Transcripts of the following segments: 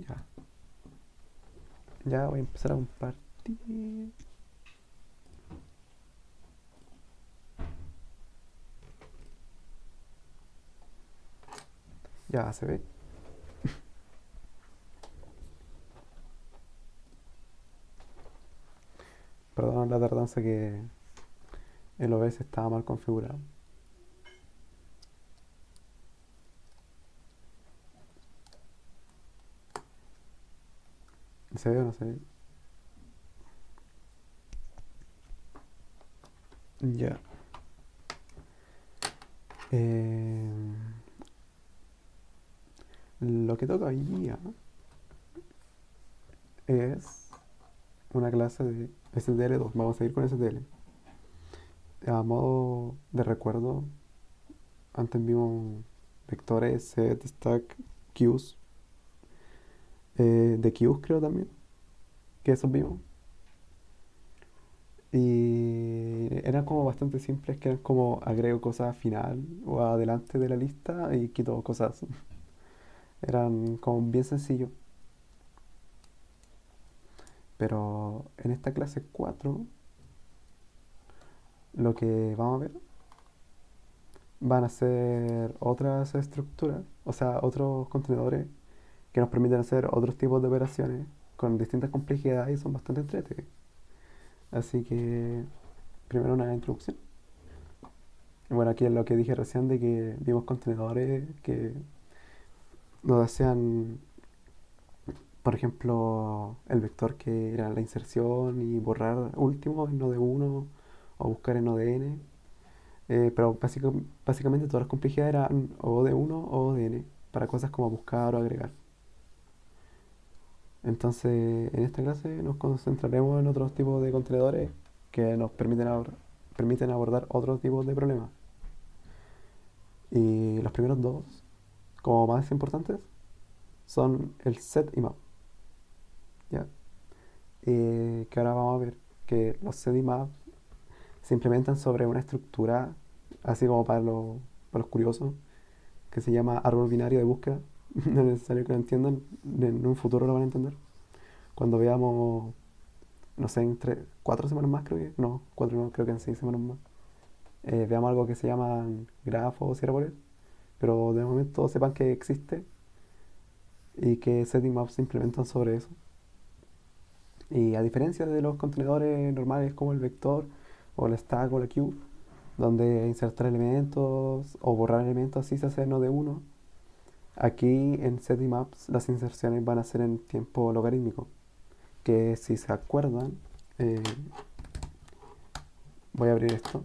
Ya, ya voy a empezar a compartir. Ya se ve. Perdón la tardanza que el OBS estaba mal configurado. ¿Se ve o no se ve? Ya. Eh, lo que toca hoy día es una clase de STL2. Vamos a ir con STL. A modo de recuerdo, antes vimos vectores, set, stack, queues. De queues creo también, que esos vimos. Y eran como bastante simples, que eran como agrego cosas al final o adelante de la lista y quito cosas. Eran como bien sencillos. Pero en esta clase 4 lo que vamos a ver van a ser otras estructuras, o sea, otros contenedores que nos permiten hacer otros tipos de operaciones con distintas complejidades y son bastante entretenidos. Así que primero una introducción. Bueno, aquí es lo que dije recién de que vimos contenedores que nos hacían, por ejemplo, el vector que era la inserción y borrar último en node uno o buscar en node n. Pero básicamente todas las complejidades eran o de uno o de n para cosas como buscar o agregar. Entonces, en esta clase nos concentraremos en otros tipos de contenedores que nos permiten abordar otros tipos de problemas. Y los primeros dos, como más importantes, son el set y map. ¿Ya? Que ahora vamos a ver que los set y map se implementan sobre una estructura, así como para los curiosos, que se llama árbol binario de búsqueda. No es necesario que lo entiendan, en un futuro lo van a entender. Cuando veamos, no sé, en 4 semanas más creo que, no, 4 no, creo que en 6 semanas más, veamos algo que se llaman grafos y árboles, pero de momento sepan que existe y que setting maps se implementan sobre eso. Y a diferencia de los contenedores normales como el vector o el stack o la queue, donde insertar elementos o borrar elementos así se hace no de uno, aquí en setting maps las inserciones van a ser en tiempo logarítmico, que si se acuerdan, eh, voy a abrir esto.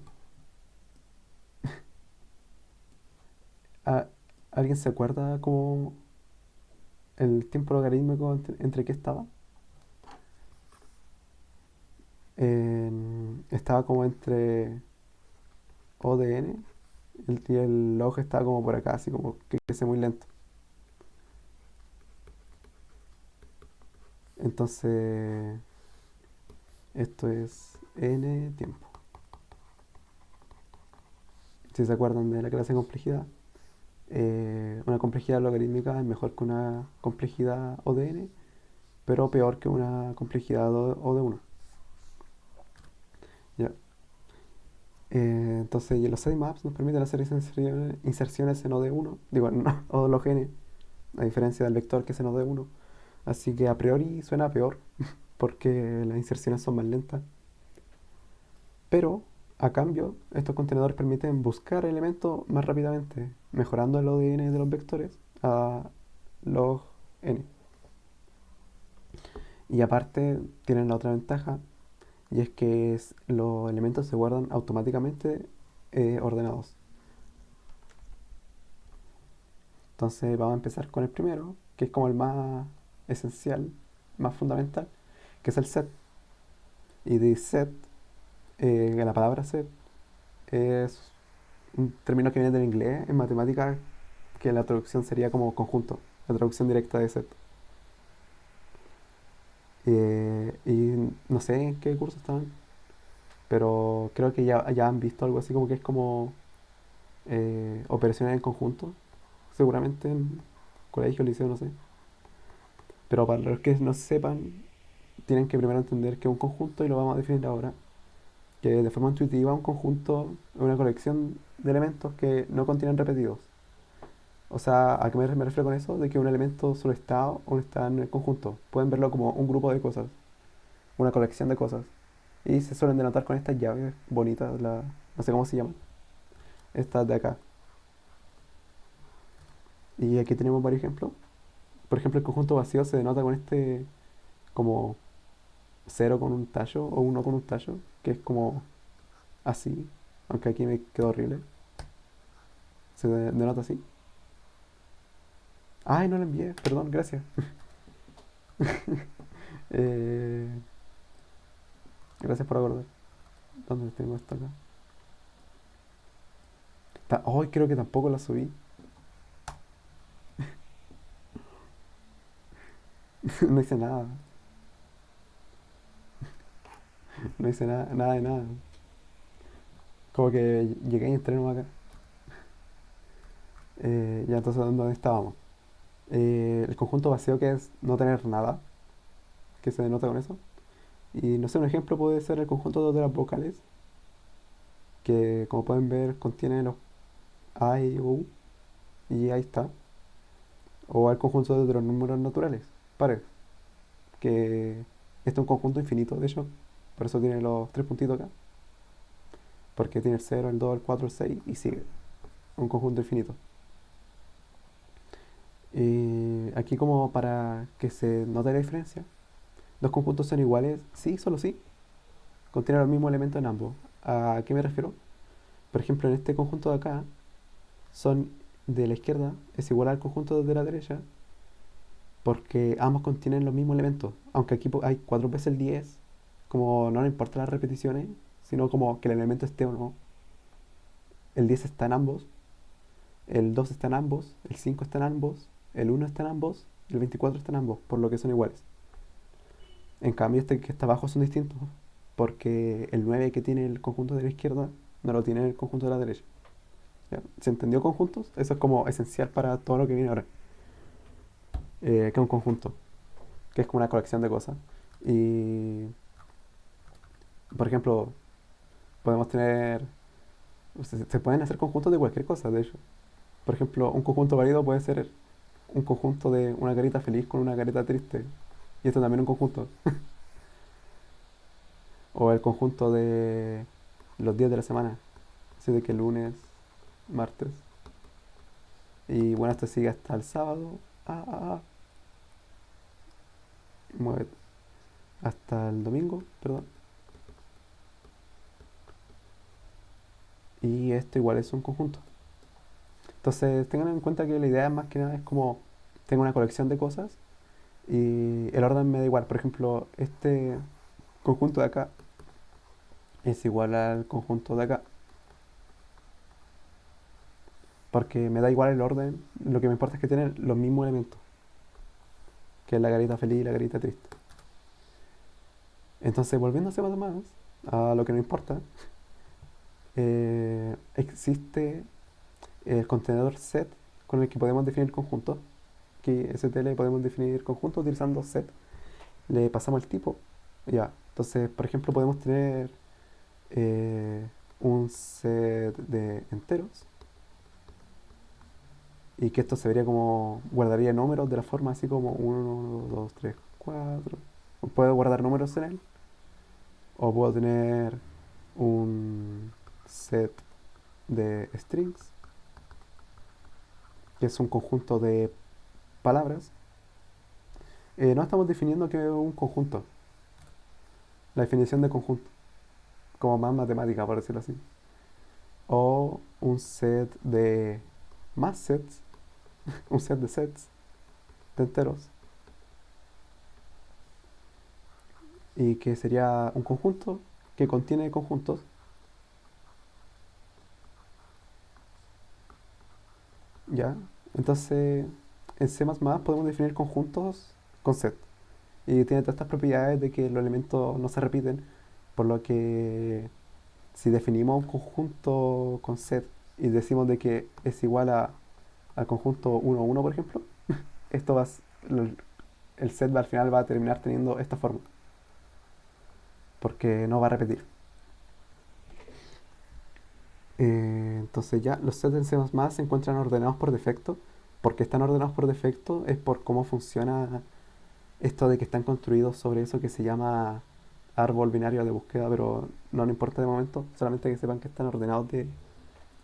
¿A- ¿Alguien se acuerda cómo el tiempo logarítmico entre qué estaba? Estaba como entre O de n y el log estaba como por acá, así como que crece muy lento. Entonces, esto es n tiempo. Si se acuerdan de la clase de complejidad, una complejidad logarítmica es mejor que una complejidad O de n, pero peor que una complejidad O de 1. ¿Ya? Entonces, y los sitemaps nos permiten hacer inserciones en O de 1, digo, no, O log n, a diferencia del vector que es en O de 1. Así que a priori suena peor, porque las inserciones son más lentas. Pero, a cambio, estos contenedores permiten buscar elementos más rápidamente, mejorando el ODN de los vectores a log n. Y aparte, tienen la otra ventaja, y es que los elementos se guardan automáticamente ordenados. Entonces, vamos a empezar con el primero, que es como el más esencial, más fundamental, que es el set. Y de set, la palabra set es un término que viene del inglés en matemáticas, que la traducción sería como conjunto, la traducción directa de set. Y no sé en qué curso estaban, pero creo que ya han visto algo así como que es como operaciones en conjunto, seguramente en colegio, liceo, no sé. Pero para los que no sepan, tienen que primero entender que es un conjunto y lo vamos a definir ahora. Que de forma intuitiva un conjunto es una colección de elementos que no contienen repetidos. O sea, ¿a qué me refiero con eso? De que un elemento solo está o no está en el conjunto. Pueden verlo como un grupo de cosas, una colección de cosas. Y se suelen denotar con estas llaves bonitas, no sé cómo se llaman, estas de acá. Y aquí tenemos varios ejemplos. Por ejemplo, el conjunto vacío se denota con este como cero con un tallo o uno con un tallo, que es como así, aunque aquí me quedó horrible. Se denota así. Ay, no lo envié, perdón, gracias. Eh, gracias por acordar. ¿Dónde tengo esto acá? Hoy creo que tampoco la subí. No hice nada. No hice nada, nada de nada. Como que llegué y entré nomás acá. Ya entonces, ¿dónde estábamos? El conjunto vacío que es no tener nada, que se denota con eso. Y no sé, un ejemplo puede ser el conjunto de las vocales, que como pueden ver contiene los A, I, U, y ahí está. O el conjunto de los números naturales, pares, que este es un conjunto infinito, de hecho. Por eso tiene los tres puntitos acá. Porque tiene el cero, el 2, el 4, el 6 y sigue. Un conjunto infinito. Y aquí como para que se note la diferencia, dos conjuntos son iguales, sí, solo sí. Contienen los mismos elementos en ambos. ¿A qué me refiero? Por ejemplo, en este conjunto de acá, son de la izquierda es igual al conjunto de la derecha porque ambos contienen los mismos elementos. Aunque aquí hay 4 veces el 10, como no le importan las repeticiones, sino como que el elemento esté o no. El 10 está en ambos, el 2 está en ambos, el 5 está en ambos, el uno está en ambos, el 24 está en ambos, por lo que son iguales. En cambio, este que está abajo son distintos, porque el 9 que tiene el conjunto de la izquierda no lo tiene el conjunto de la derecha. ¿Ya? ¿Se entendió conjuntos? Eso es como esencial para todo lo que viene ahora. Que es un conjunto, que es como una colección de cosas. Y, por ejemplo, podemos tener, se pueden hacer conjuntos de cualquier cosa, de hecho. Por ejemplo, un conjunto válido puede ser un conjunto de una carita feliz con una carita triste. Y esto también es un conjunto. O el conjunto de los días de la semana. Así de que lunes, martes. Y bueno, esto sigue hasta el sábado. Ah, ah, ah. Muévete. Hasta el domingo, perdón. Y esto igual es un conjunto. Entonces tengan en cuenta que la idea más que nada es como tengo una colección de cosas y el orden me da igual. Por ejemplo, este conjunto de acá es igual al conjunto de acá. Porque me da igual el orden, lo que me importa es que tienen los mismos elementos, que es la carita feliz y la carita triste. Entonces, volviendo a C++, a lo que no importa, existe el contenedor set con el que podemos definir conjuntos. Aquí STL podemos definir conjuntos utilizando set. Le pasamos el tipo. Ya. Entonces, por ejemplo, podemos tener eh, un set de enteros y que esto se vería como guardaría números de la forma así como uno 2 3 4. Puedo guardar números en él o puedo tener un set de strings que es un conjunto de palabras. No estamos definiendo que es un conjunto, la definición de conjunto, como más matemática, por decirlo así. O un set de más sets, un set de sets de enteros, y que sería un conjunto que contiene conjuntos. ¿Ya? Entonces, en C++ podemos definir conjuntos con set. Y tiene todas estas propiedades de que los elementos no se repiten, por lo que si definimos un conjunto con set y decimos de que es igual al conjunto 1 1 por ejemplo, esto va, el set al final va a terminar teniendo esta forma, porque no va a repetir. Entonces ya los sets en C++ se encuentran ordenados por defecto. Porque están ordenados por defecto es por cómo funciona esto de que están construidos sobre eso que se llama árbol binario de búsqueda, pero no nos importa de momento, solamente que sepan que están ordenados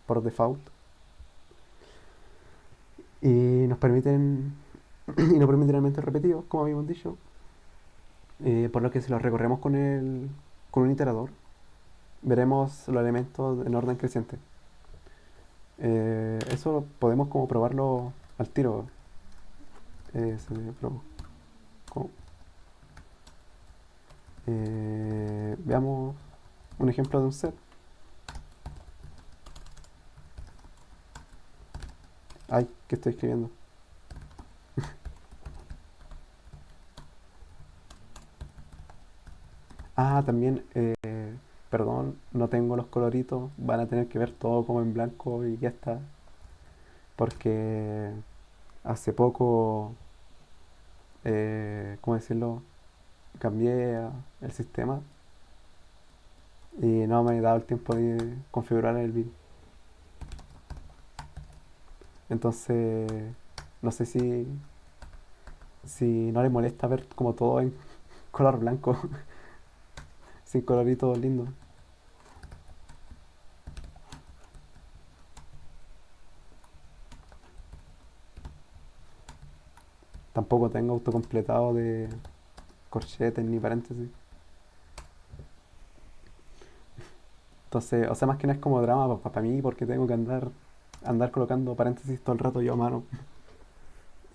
por default y nos permiten y no permiten elementos repetidos, como habíamos dicho, por lo que si los recorremos con un iterador, veremos los elementos en orden creciente. Eso podemos como probarlo al tiro. Se probó. Como, veamos un ejemplo de un set. Ay, ¿qué estoy escribiendo? Ah, también, perdón, no tengo los coloritos. Van a tener que ver todo como en blanco y ya está. Porque hace poco, ¿cómo decirlo? Cambié el sistema y no me he dado el tiempo de configurar el vídeo. Entonces, no sé si no le molesta ver como todo en color blanco, sin coloritos lindos. Tampoco tengo autocompletado de corchetes ni paréntesis. Entonces, o sea, más que nada es como drama para mí porque tengo que andar colocando paréntesis todo el rato yo a mano.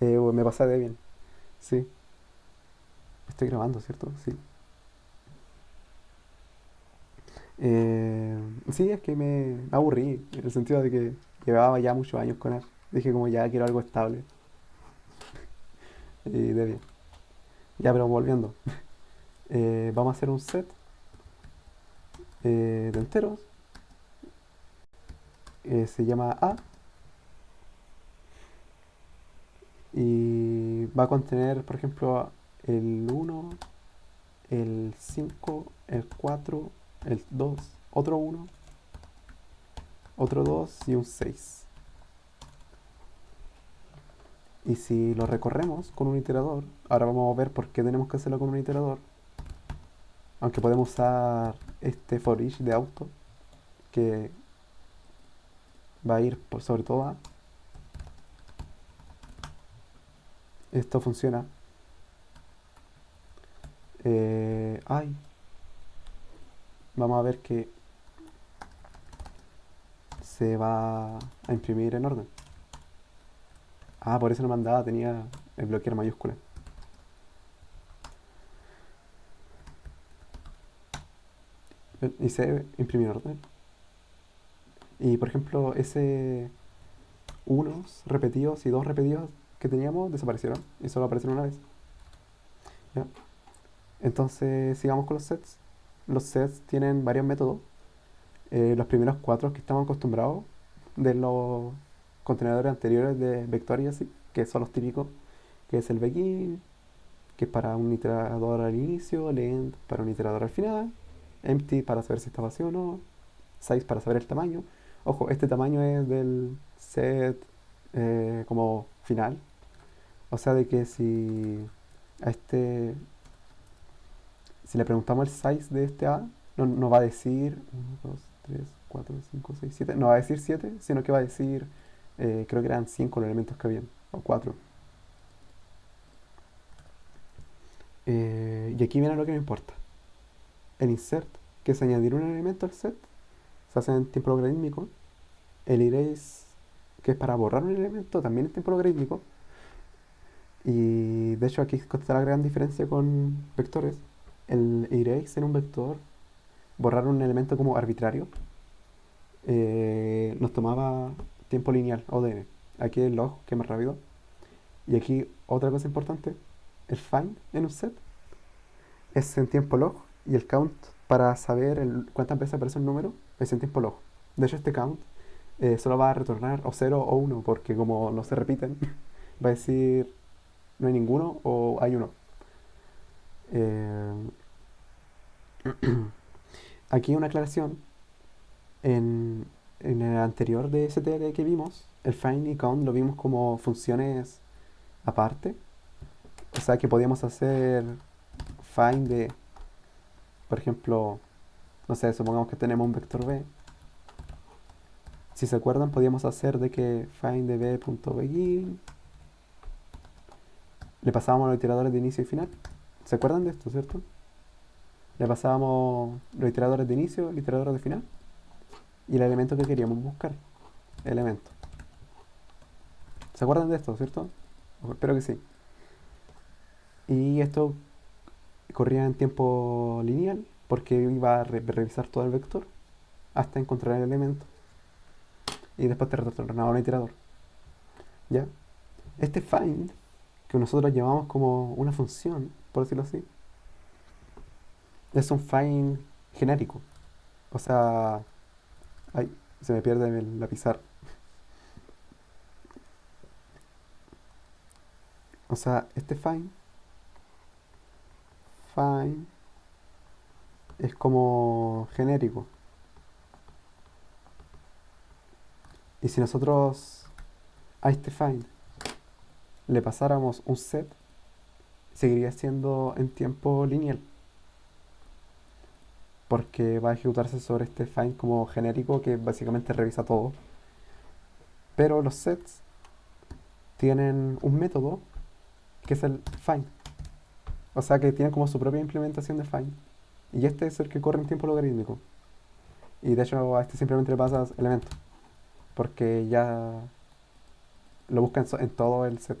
Me pasé de bien. Sí, estoy grabando, ¿cierto? Sí. Sí, es que me aburrí, en el sentido de que llevaba ya muchos años con él. Dije como ya quiero algo estable y de bien. Ya, pero volviendo. Vamos a hacer un set de enteros. Se llama A y va a contener, por ejemplo, el uno, el 5, el 4, el 2, otro uno, otro 2 y un 6. Y si lo recorremos con un iterador, ahora vamos a ver por qué tenemos que hacerlo con un iterador. Aunque podemos usar este for each de auto, que va a ir por sobre todo A. Esto funciona. Ay, vamos a ver que se va a imprimir en orden. Ah, por eso no mandaba, tenía el bloquear mayúscula. Y se imprimió en orden. Y por ejemplo, ese unos repetidos y dos repetidos que teníamos desaparecieron y solo aparecieron una vez. ¿Ya? Entonces, sigamos con los sets. Los sets tienen varios métodos. Los primeros cuatro que estamos acostumbrados de los contenedores anteriores de vector y así, que son los típicos, que es el begin, que es para un iterador al inicio, length para un iterador al final, empty para saber si está vacío o no, size para saber el tamaño. Ojo, este tamaño es del set como final. O sea, de que a este, si le preguntamos el size de este A, no va a decir 1, 2, 3, 4, 5, 6, 7. No va a decir 7, sino que va a decir, creo que eran 5 los elementos que habían, o 4. Y aquí viene lo que me importa. El insert, que es añadir un elemento al set, se hace en tiempo logarítmico. El erase, que es para borrar un elemento, también en tiempo logarítmico. Y de hecho aquí está la gran diferencia con vectores. El erase en un vector, borrar un elemento como arbitrario, nos tomaba tiempo lineal, ODN. Aquí el log, que es más rápido. Y aquí otra cosa importante, el find en un set es en tiempo log y el count para saber cuántas veces aparece un número es en tiempo log. De hecho este count solo va a retornar o 0 o 1 porque como no se repiten, va a decir no hay ninguno o hay uno. Eh, Aquí una aclaración. En, en el anterior de STL que vimos, el find y count lo vimos como funciones aparte. O sea que podíamos hacer find de, por ejemplo, no sé, supongamos que tenemos un vector b. Si se acuerdan, podíamos hacer de que find de b.begin le pasábamos los iteradores de inicio y final. ¿Se acuerdan de esto, cierto? Le pasábamos los iteradores de inicio, el iterador de final y el elemento que queríamos buscar. Elemento. ¿Se acuerdan de esto, cierto? Espero que sí. Y esto corría en tiempo lineal porque iba a revisar todo el vector hasta encontrar el elemento y después te retornaba un iterador. ¿Ya? Este find, que nosotros llamamos como una función, por decirlo así, es un find genérico. O sea, ay, se me pierde la pizarra. O sea, este find es como genérico. Y si nosotros a este find le pasáramos un set, seguiría siendo en tiempo lineal. Porque va a ejecutarse sobre este find como genérico que básicamente revisa todo. Pero los sets tienen un método que es el find. O sea que tienen como su propia implementación de find. Y este es el que corre en tiempo logarítmico. Y de hecho a este simplemente le pasas elemento. Porque ya lo busca en todo el set.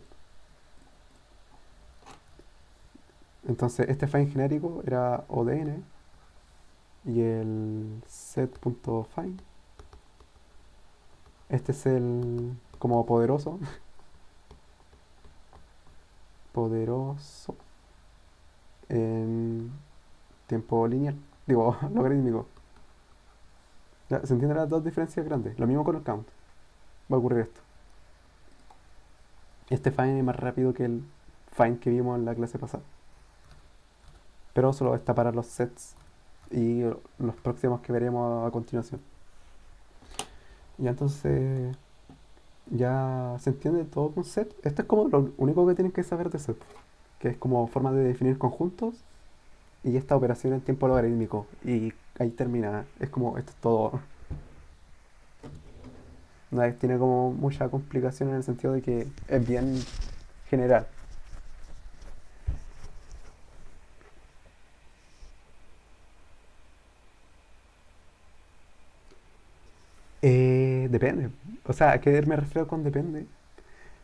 Entonces este find genérico era ODN y el set.find. Este es el como poderoso. Poderoso en tiempo lineal. Digo, logarítmico. Ya, ¿se entienden las dos diferencias grandes? Lo mismo con el count. Va a ocurrir esto. Este find es más rápido que el find que vimos en la clase pasada. Pero solo está para los sets y los próximos que veremos a continuación. Y entonces ya se entiende todo con set. Esto es como lo único que tienen que saber de set. Que es como forma de definir conjuntos y esta operación en tiempo logarítmico. Y ahí termina. Es como, esto es todo. No tiene como mucha complicación en el sentido de que es bien general. Depende. O sea, ¿a qué me refiero con depende?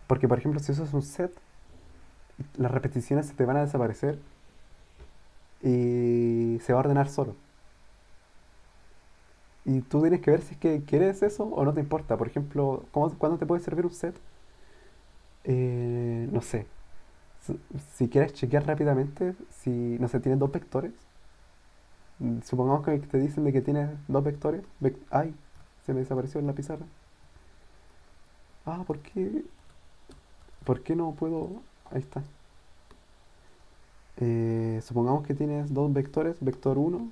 Porque, por ejemplo, si eso es un set, las repeticiones se te van a desaparecer y se va a ordenar solo. Y tú tienes que ver si es que quieres eso o no te importa. Por ejemplo, ¿cuándo te puede servir un set? No sé. Si, si quieres chequear rápidamente, si, no sé, tienes dos vectores. Supongamos que te dicen de que tienes dos vectores. Ay, se me desapareció en la pizarra. Ah, ¿por qué? ¿Por qué no puedo? Ahí está. Supongamos que tienes dos vectores, vector uno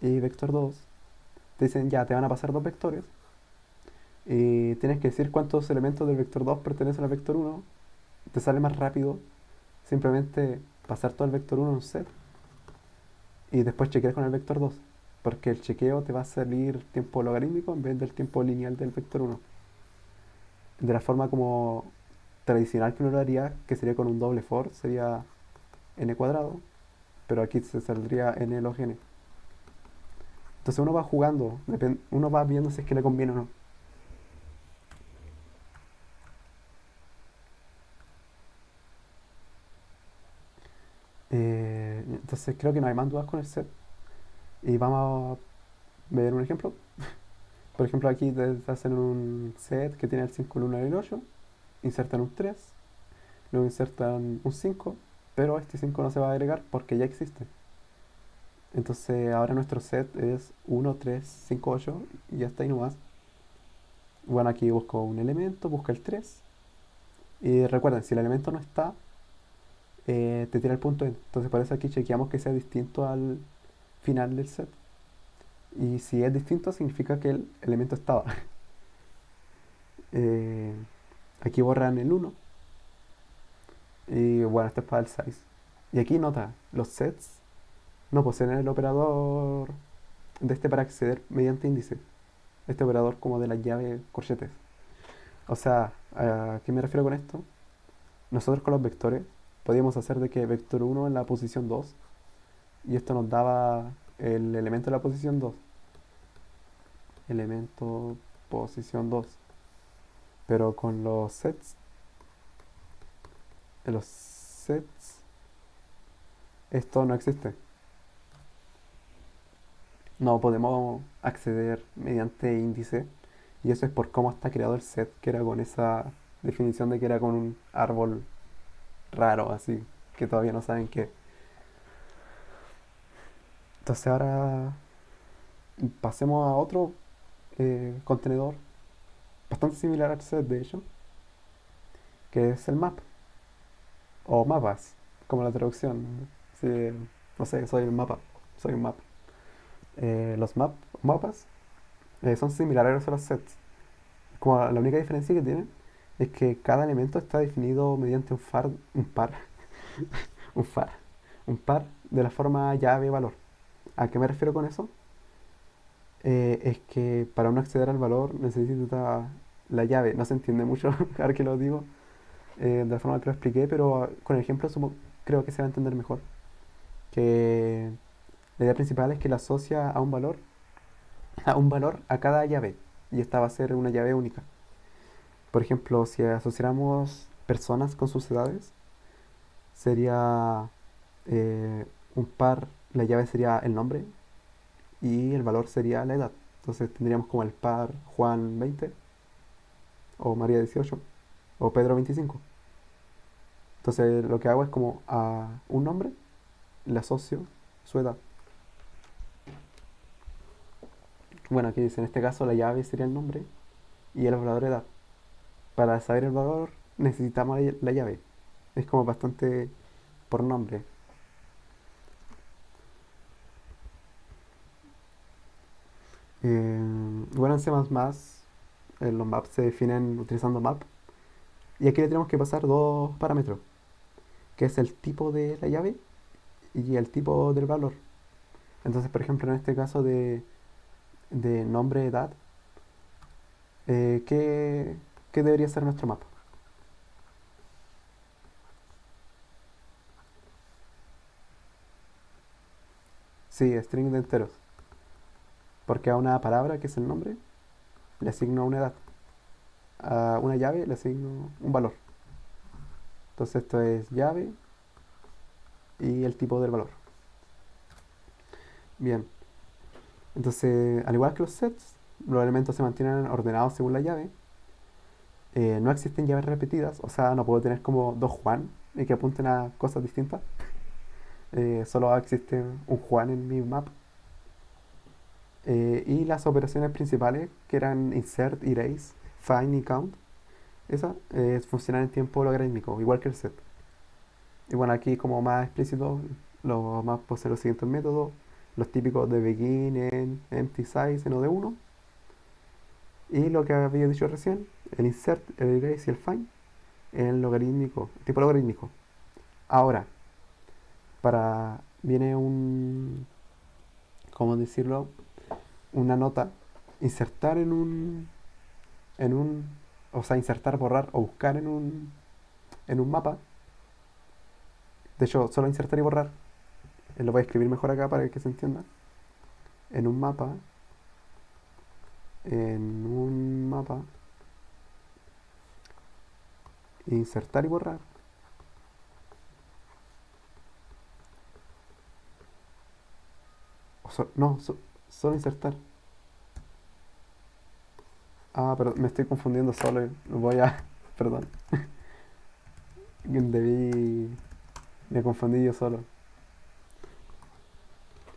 y vector 2. Te dicen, ya, te van a pasar dos vectores. Y tienes que decir cuántos elementos del vector 2 pertenecen al vector uno. Te sale más rápido simplemente pasar todo el vector uno en un set y después chequear con el vector 2. Porque el chequeo te va a salir tiempo logarítmico en vez del tiempo lineal del vector uno. De la forma como tradicional que uno lo haría, que sería con un doble for, sería n cuadrado, pero aquí se saldría n log n. Entonces uno va jugando, uno va viendo si es que le conviene o no. Entonces creo que no hay más dudas con el set. Y vamos a ver un ejemplo. Por ejemplo, aquí te hacen un set que tiene el 5, el 1 y el 8. Insertan un 3, luego insertan un 5, pero este 5 no se va a agregar porque ya existe. Entonces ahora nuestro set es 1, 3, 5, 8 y ya está ahí nomás. Bueno, aquí busco un elemento, busca el 3. Y recuerden, si el elemento no está, te tira el punto end. Entonces por eso aquí chequeamos que sea distinto al final del set. Y si es distinto significa que el elemento estaba. Eh, Aquí borran el uno. Y bueno, esto es para el size. Y aquí nota, los sets no poseen el operador de este para acceder mediante índice. Este operador como de la llave corchetes. O sea, ¿a qué me refiero con esto? Nosotros con los vectores podíamos hacer de que vector uno en la posición 2 y esto nos daba el elemento de la posición 2. Elemento posición 2. Pero con los sets, esto no existe. No podemos acceder mediante índice. Y eso es por cómo está creado el set, que era con esa definición de que era con un árbol raro, así, que todavía no saben qué. Entonces ahora pasemos a otro contenedor bastante similar al set, de hecho, que es el map, o mapas, como la traducción. Sí, no sé, soy el mapa, soy un mapa. Mapas son similares a los sets. Como la única diferencia que tienen es que cada elemento está definido mediante un far, un par de la forma llave-valor. ¿A qué me refiero con eso? Es que para uno acceder al valor necesita la llave. No se entiende mucho ahora que lo digo de la forma que lo expliqué, pero con el ejemplo creo que se va a entender mejor. Que la idea principal es que la asocia a un valor a cada llave. Y esta va a ser una llave única. Por ejemplo, si asociáramos personas con sus edades, sería un par, la llave sería el nombre y el valor sería la edad. Entonces tendríamos como el par Juan 20 o María 18 o Pedro 25. Entonces lo que hago es como a un nombre le asocio su edad. Bueno, aquí dice en este caso la llave sería el nombre y el valor edad. Para saber el valor necesitamos la llave. Es como bastante por nombre. Bueno, en C++ los maps se definen utilizando map. Y aquí le tenemos que pasar dos parámetros, que es el tipo de la llave y el tipo del valor. Entonces, por ejemplo, en este caso de nombre, edad, ¿qué, qué debería ser nuestro mapa? Sí, string de enteros. Porque a una palabra, que es el nombre, le asigno una edad. A una llave le asigno un valor. Entonces esto es llave y el tipo del valor. Bien, entonces al igual que los sets, los elementos se mantienen ordenados según la llave. No existen llaves repetidas, o sea, no puedo tener como dos Juan y que apunten a cosas distintas. Solo existe un Juan en mi map. Y las operaciones principales, que eran insert, erase, find y count, esas funcionan en tiempo logarítmico, igual que el set. Y bueno, aquí como más explícito, los más poseen los siguientes métodos, los típicos de begin, end, empty, size, en o de uno. Y lo que había dicho recién, el insert, el erase y el find, en logarítmico, tipo logarítmico. Ahora, viene ¿cómo decirlo? Una nota, insertar en un, o sea, insertar, borrar o buscar en un mapa. De hecho, solo insertar y borrar, lo voy a escribir mejor acá para que se entienda. En un mapa, en un mapa, insertar y borrar. No, solo insertar. Ah, pero me estoy confundiendo solo. Voy a. Perdón. Debí. Me confundí yo solo.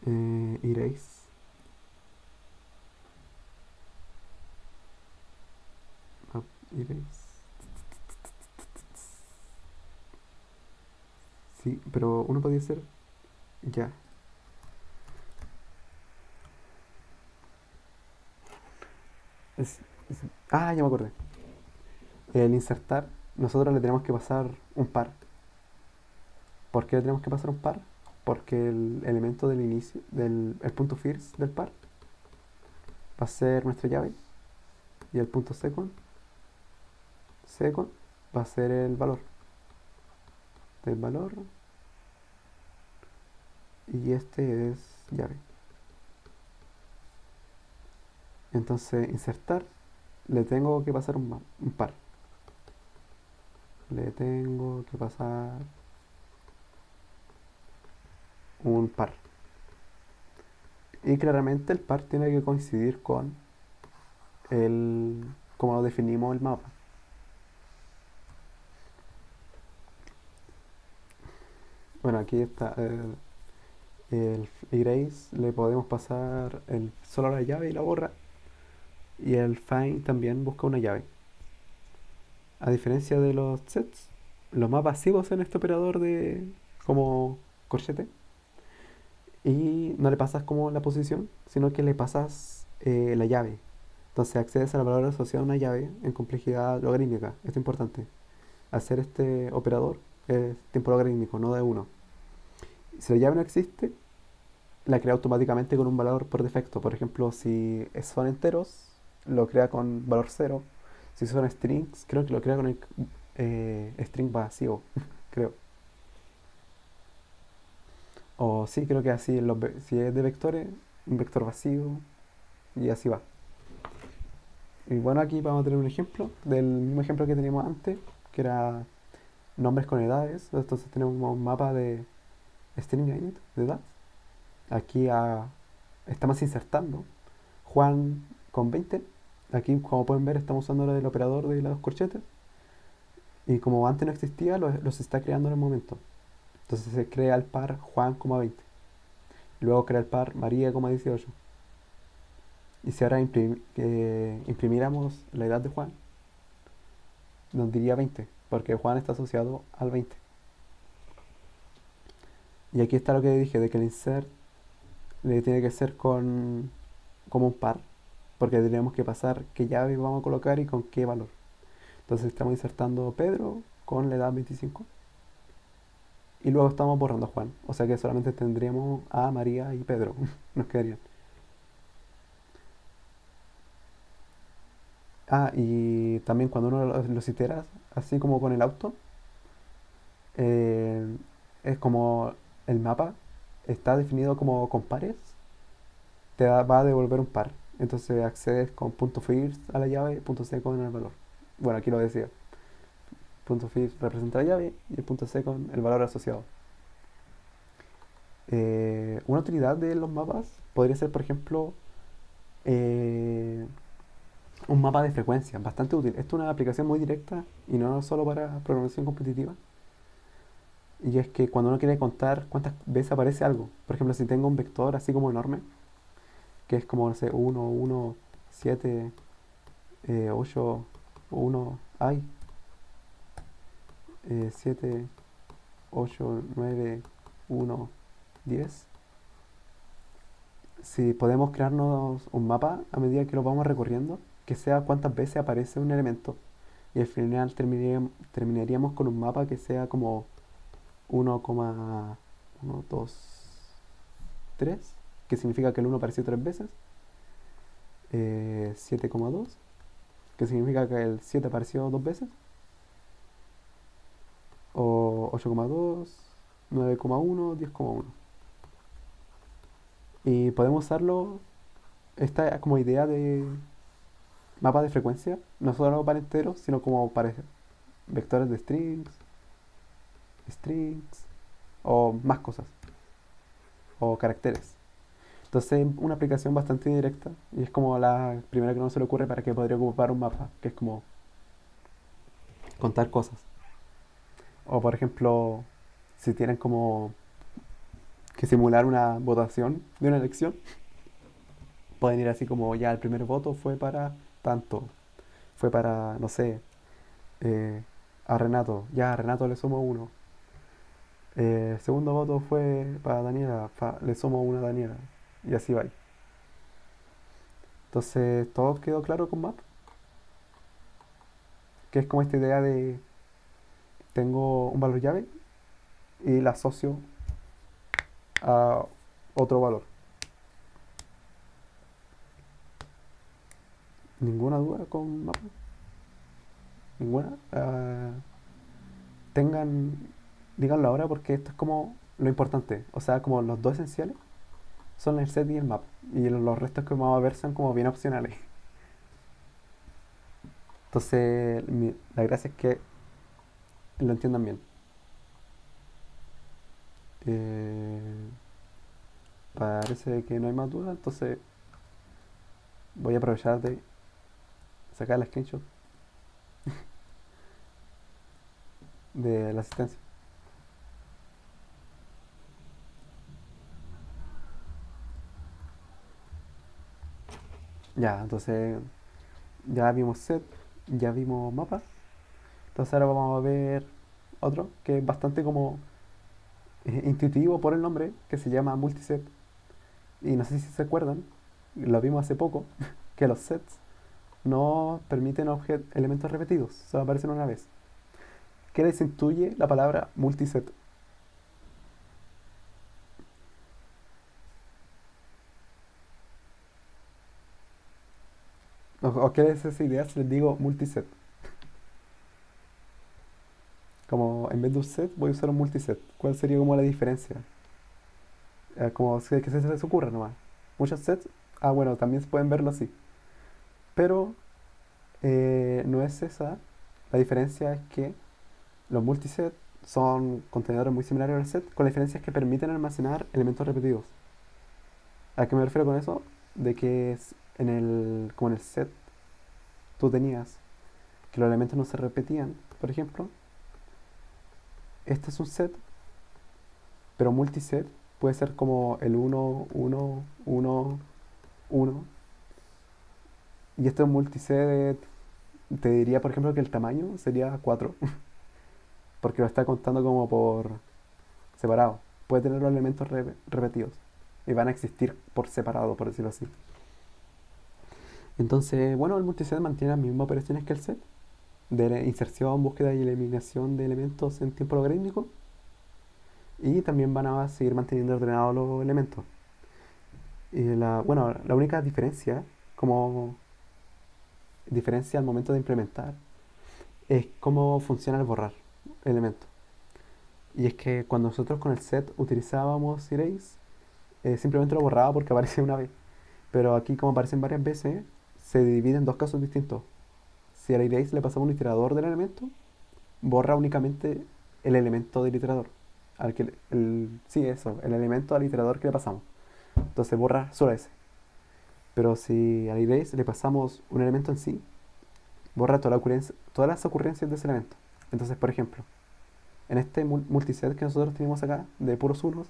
Erase. Erase. Sí, pero uno podría ser. Ya. Es- ya me acordé. El insertar, nosotros le tenemos que pasar un par. ¿Por qué le tenemos que pasar un par? Porque el elemento del inicio, el punto first del par, va a ser nuestra llave. Y el punto second, va a ser el valor. Del valor. Y este es llave. Entonces, insertar, le tengo que pasar un par. Le tengo que pasar un par. Y claramente el par tiene que coincidir con el como definimos el mapa. Bueno, aquí está el erase, le podemos pasar solo la llave y la borra. Y el find también busca una llave. A diferencia de los sets, los más pasivos en este operador de como corchete. Y no le pasas como la posición, sino que le pasas la llave. Entonces accedes al valor asociado a una llave en complejidad logarítmica. Esto es importante. Hacer este operador es tiempo logarítmico, no de uno. Si la llave no existe, la crea automáticamente con un valor por defecto. Por ejemplo, si son enteros, lo crea con valor cero. Si son strings, creo que lo crea con el string vacío, creo. O sí, creo que así, si es de vectores, un vector vacío y así va. Y bueno, aquí vamos a tener un ejemplo del mismo ejemplo que teníamos antes, que era nombres con edades. Entonces tenemos un mapa de string int, de edad. Aquí estamos insertando Juan con 20. Aquí, como pueden ver, estamos usando el operador de las dos corchetes. Y como antes no existía, los está creando en el momento. Entonces se crea el par Juan, 20. Luego crea el par María, 18. Y si ahora imprimiéramos la edad de Juan, nos diría 20, porque Juan está asociado al 20. Y aquí está lo que dije, de que el insert le tiene que ser como un par, porque tenemos que pasar qué llave vamos a colocar y con qué valor. Entonces estamos insertando Pedro con la edad 25 y luego estamos borrando a Juan. O sea que solamente tendríamos a María y Pedro. Nos quedarían. Y también cuando uno los itera, así como con el auto, eh, es como el mapa está definido como con pares, va a devolver un par. Entonces accedes con punto first a la llave, punto second en el valor. Bueno, aquí lo decía. Punto first representa la llave y el punto second el valor asociado. Una utilidad de los mapas podría ser, por ejemplo, eh, un mapa de frecuencia, bastante útil. Esto es una aplicación muy directa y no solo para programación competitiva. Y es que cuando uno quiere contar cuántas veces aparece algo, por ejemplo, si tengo un vector así como enorme, que es como, no sé, 1 1 7 8 1 7 8 9 1 10. Si podemos crearnos un mapa a medida que lo vamos recorriendo, que sea cuántas veces aparece un elemento. Y al final terminaríamos con un mapa que sea como 1,1 2 3, que significa que el uno apareció 3 veces. 7,2, que significa que el 7 apareció 2 veces. O 8,2, 9,1, 10,1. Y podemos usarlo, esta como idea de mapa de frecuencia, no solo para enteros, sino como para vectores de strings o más cosas, o caracteres. Entonces es una aplicación bastante directa y es como la primera que no se le ocurre para que podría ocupar un mapa, que es como contar cosas. O por ejemplo, si tienen como que simular una votación de una elección, pueden ir así como ya el primer voto fue para tanto, fue para, no sé, eh, a Renato, ya a Renato le sumo uno. El segundo voto fue para Daniela, le sumo una a Daniela. Y así va. Entonces, todo quedó claro con Map, que es como esta idea de tengo un valor llave y la asocio a otro valor. ¿Ninguna duda con Map? ¿Ninguna? Tengan, díganlo ahora porque esto es como lo importante. O sea, como los dos esenciales son el set y el map. Y los restos que vamos a ver son como bien opcionales. Entonces, la gracia es que lo entiendan bien. Eh, Parece que no hay más dudas, entonces voy a aprovechar de sacar la screenshot de la asistencia. Ya, entonces ya vimos set, ya vimos mapa. Entonces ahora vamos a ver otro que es bastante como intuitivo por el nombre, que se llama multiset. Y no sé si se acuerdan, lo vimos hace poco, que los sets no permiten elementos repetidos, solo aparecen una vez. ¿Qué les intuye la palabra multiset? ¿O qué es esa idea si les digo multiset? Como en vez de un set voy a usar un multiset. ¿Cuál sería como la diferencia? Como que se les ocurra nomás. Muchos sets, bueno, también se pueden verlo así. Pero no es esa. La diferencia es que los multisets son contenedores muy similares al set, con la diferencia es que permiten almacenar elementos repetidos. ¿A qué me refiero con eso? De que como en el set tú tenías que los elementos no se repetían, por ejemplo, este es un set, pero multiset puede ser como el uno uno uno uno y este es un multiset, te diría, por ejemplo, que el tamaño sería 4 porque lo está contando como por separado. Puede tener los elementos repetidos y van a existir por separado, por decirlo así. Entonces, bueno, el multiset mantiene las mismas operaciones que el set, de inserción, búsqueda y eliminación de elementos en tiempo logarítmico, y también van a seguir manteniendo ordenados los elementos. Bueno, la única diferencia, como diferencia al momento de implementar, es cómo funciona el borrar elementos. Y es que cuando nosotros con el set utilizábamos erase, simplemente lo borraba porque aparecía una vez. Pero aquí, como aparecen varias veces, se divide en dos casos distintos. Si al erase le pasamos un iterador del elemento, borra únicamente el elemento del iterador. Sí, eso, el elemento al iterador que le pasamos. Entonces borra solo ese. Pero si al erase le pasamos un elemento en sí, borra todas las ocurrencias de ese elemento. Entonces, por ejemplo, en este multiset que nosotros tenemos acá, de puros unos,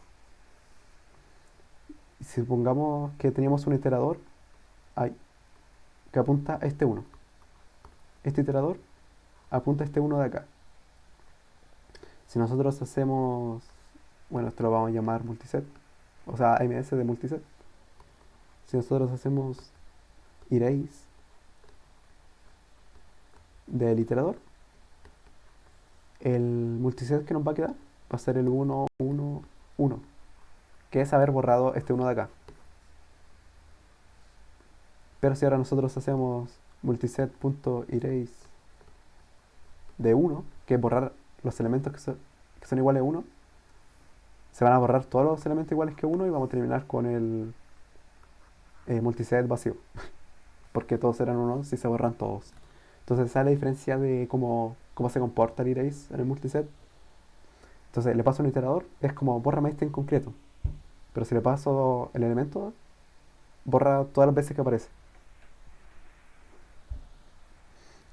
si supongamos que teníamos un iterador ahí, que apunta a este uno. Este iterador apunta a este uno de acá. Si nosotros hacemos, bueno, esto lo vamos a llamar multiset, o sea, AMS de multiset. Si nosotros hacemos erase del iterador, el multiset que nos va a quedar va a ser el uno uno uno, que es haber borrado este uno de acá. Pero si ahora nosotros hacemos multiset.erase de uno, que es borrar los elementos que son iguales a uno, se van a borrar todos los elementos iguales que uno y vamos a terminar con el multiset vacío, porque todos eran uno si se borran todos. Entonces esa es la diferencia de cómo se comporta el erase en el multiset. Entonces le paso un iterador, es como bórrame este en concreto. Pero si le paso el elemento, borra todas las veces que aparece.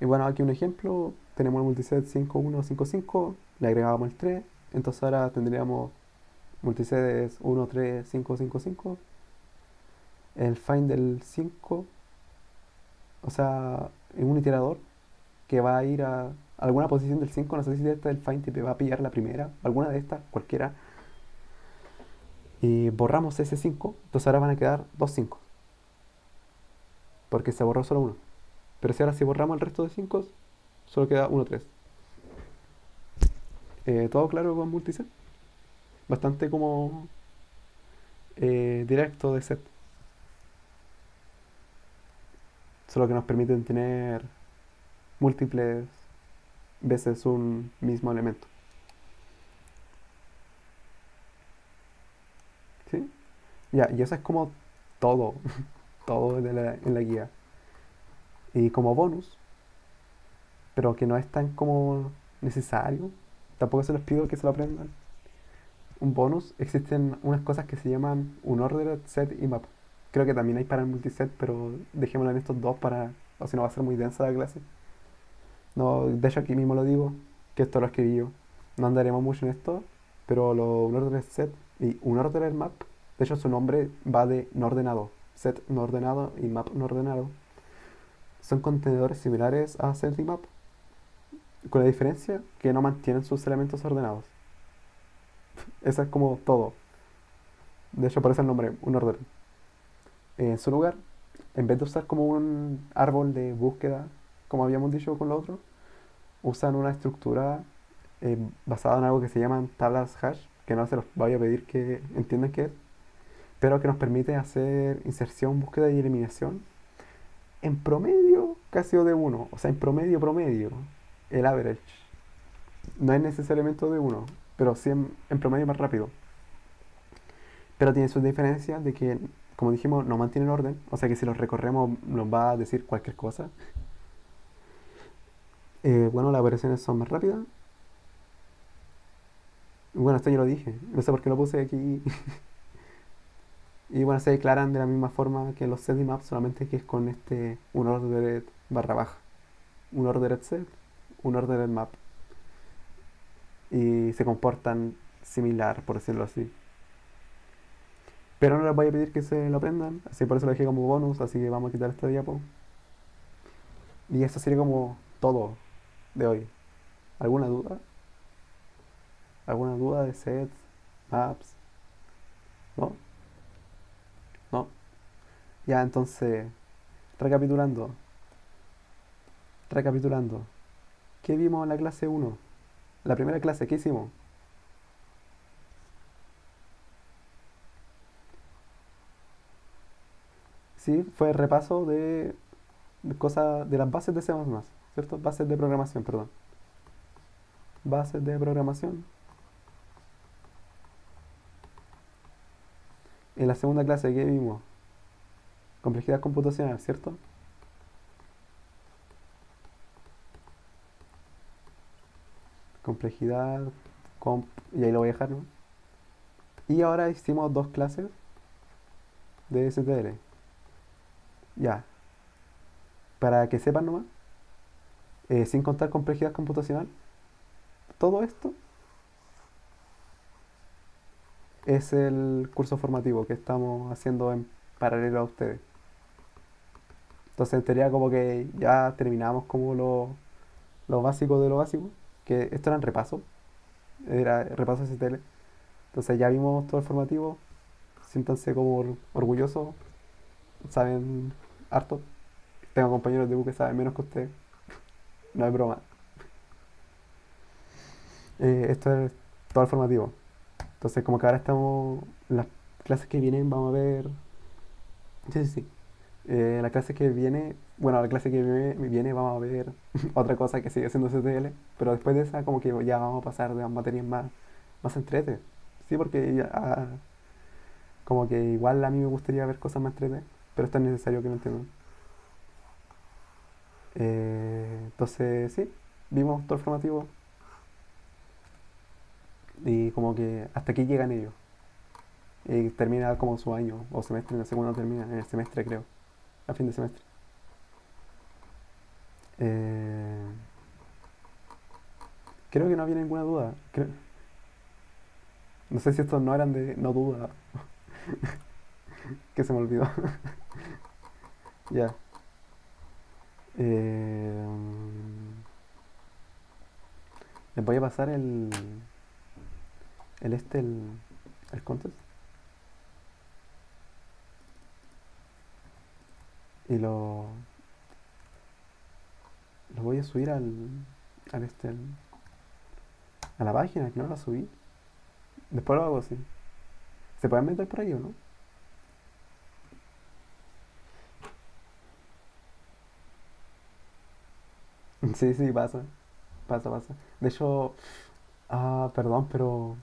Y bueno, aquí un ejemplo, tenemos el multiset 5155, le agregamos el 3, entonces ahora tendríamos multiset 13555, el find del 5, o sea, en un iterador que va a ir alguna posición del 5, no sé si esta del find te va a pillar la primera, alguna de estas, cualquiera, y borramos ese 5, entonces ahora van a quedar dos 5, porque se borró solo uno. Pero si ahora si borramos el resto de 5, solo queda uno 3. Todo claro con multiset, bastante como directo de set, solo que nos permiten tener múltiples veces un mismo elemento. ¿Sí? Ya, y eso es como todo, todo en la guía. Y como bonus, pero que no es tan como necesario, tampoco se les pido que se lo aprendan. Un bonus, existen unas cosas que se llaman un ordered set y map. Creo que también hay para el multiset, pero dejémoslo en estos dos para, o si no va a ser muy densa la clase. No, de hecho aquí mismo lo digo, que esto lo escribí yo. No andaremos mucho en esto, pero un ordered set y un ordered map, de hecho su nombre va de no ordenado. Set no ordenado y map no ordenado. Son contenedores similares a set y map, con la diferencia que no mantienen sus elementos ordenados. Eso es como todo. De hecho, por eso el nombre, un orden. En su lugar, en vez de usar como un árbol de búsqueda, como habíamos dicho con lo otro, usan una estructura basada en algo que se llaman tablas hash, que no se los voy a pedir que entiendan qué es, pero que nos permite hacer inserción, búsqueda y eliminación en promedio casi de uno. O sea, en promedio, el average. No es necesariamente de uno, pero sí en promedio más rápido. Pero tiene sus diferencias de que, como dijimos, no mantienen orden. O sea que si los recorremos nos va a decir cualquier cosa. Bueno, las operaciones son más rápidas. Bueno, esto ya lo dije. No sé por qué lo puse aquí. Y bueno, se declaran de la misma forma que los set y maps, solamente que es con un ordered barra baja. Un ordered set, un ordered map. Y se comportan similar, por decirlo así. Pero no les voy a pedir que se lo aprendan, así por eso lo dejé como bonus, así que vamos a quitar esta diapo. Y eso sería como todo de hoy. ¿Alguna duda? ¿Alguna duda de sets, maps? ¿No? ¿No? Ya, entonces, recapitulando, recapitulando. ¿Qué vimos en la clase uno? La primera clase, ¿qué hicimos? Sí, fue repaso de cosas, de las bases de C++, ¿cierto? Bases de programación, perdón. Bases de programación. En la segunda clase, ¿qué vimos? Complejidad computacional, ¿cierto? Complejidad, y ahí lo voy a dejar, ¿no? Y ahora hicimos dos clases de STL. Ya, para que sepan nomás, sin contar complejidad computacional, todo esto es el curso formativo que estamos haciendo en paralelo a ustedes. Entonces, en teoría, como que ya terminamos como lo básico de lo básico, que esto eran repaso, era repaso STL. Entonces, ya vimos todo el formativo, siéntanse como orgullosos, saben harto. Tengo compañeros de U que saben menos que ustedes, no es broma. Esto es todo el formativo. Entonces, como que ahora estamos, las clases que vienen, vamos a ver. Sí, sí, sí. La clase que viene, bueno, la clase que viene vamos a ver otra cosa que sigue siendo CTL, pero después de esa como que ya vamos a pasar de las materias más entrete. Sí, porque como que igual a mí me gustaría ver cosas más entrete, pero esto es necesario que lo entiendan. Entonces, sí, vimos todo el formativo y como que hasta aquí llegan ellos. Y termina como su año o semestre, no sé cuándo termina, en el semestre creo, a fin de semestre. Eh, Creo que no había ninguna duda. No sé si estos no eran de no duda, que se me olvidó. Ya. Eh, Les voy a pasar el este, el contest. Y lo voy a subir al este, a la página, que no la subí. Después lo hago así. ¿Se pueden meter por ahí o no? Sí, sí, pasa. Pasa, pasa. De hecho, perdón, pero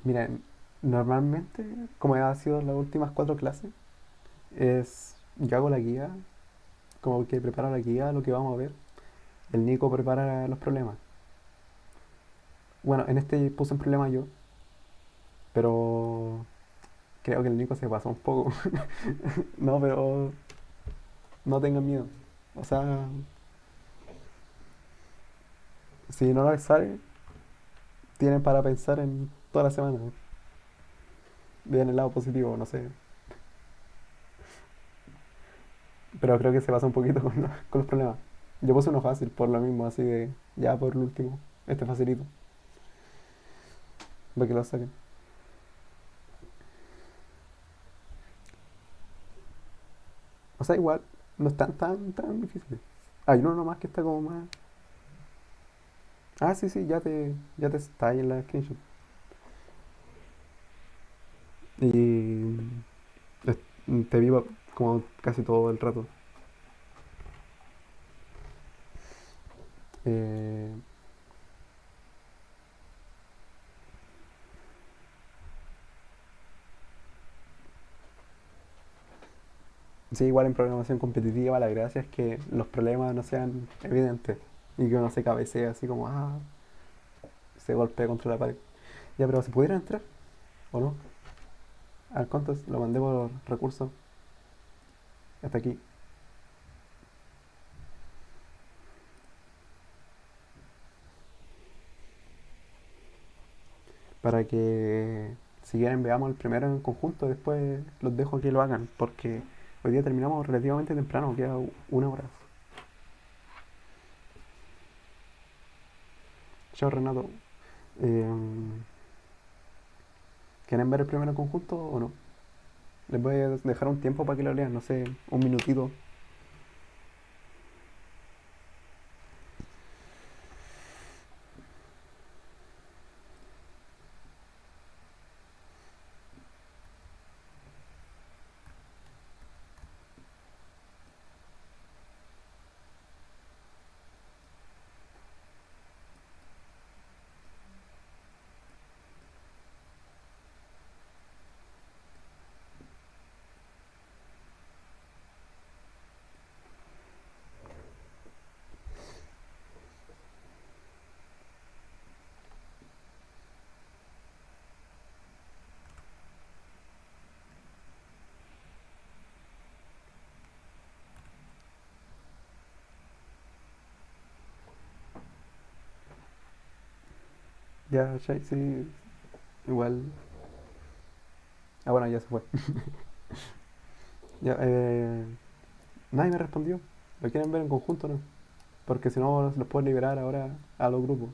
mira, normalmente, como ha sido las últimas 4 clases, yo hago la guía, como que preparo la guía, lo que vamos a ver. El Nico prepara los problemas. Bueno, en este puse un problema yo, pero creo que el Nico se pasó un poco. No, pero no tengan miedo. O sea, si no les sale, tienen para pensar en toda la semana. Vean el lado positivo, no sé. Pero creo que se pasa un poquito con los problemas. Yo puse uno fácil por lo mismo, así de ya por el último. Este facilito, para que lo saquen. O sea, igual, no están tan difíciles. Hay uno nomás que está como más. Ah, sí, sí, ya te está ahí en la screenshot. Y te vi como casi todo el rato. Eh, sí, igual en programación competitiva la gracia es que los problemas no sean evidentes y que uno se cabecee así como, se golpea contra la pared. Ya, pero ¿se pudiera entrar o no? Al contest lo mandé por recursos hasta aquí. Para que si quieren veamos el primero en conjunto, después los dejo que lo hagan, porque hoy día terminamos relativamente temprano, queda 1 hora. Chao Renato. Eh, ¿Quieren ver el primero en conjunto o no? Les voy a dejar un tiempo para que lo lean, no sé, un minutito. Ya, Shai, sí, igual. Ah, bueno, ya se fue. Ya, nadie me respondió. ¿Lo quieren ver en conjunto o no? Porque si no, los puedo liberar ahora a los grupos.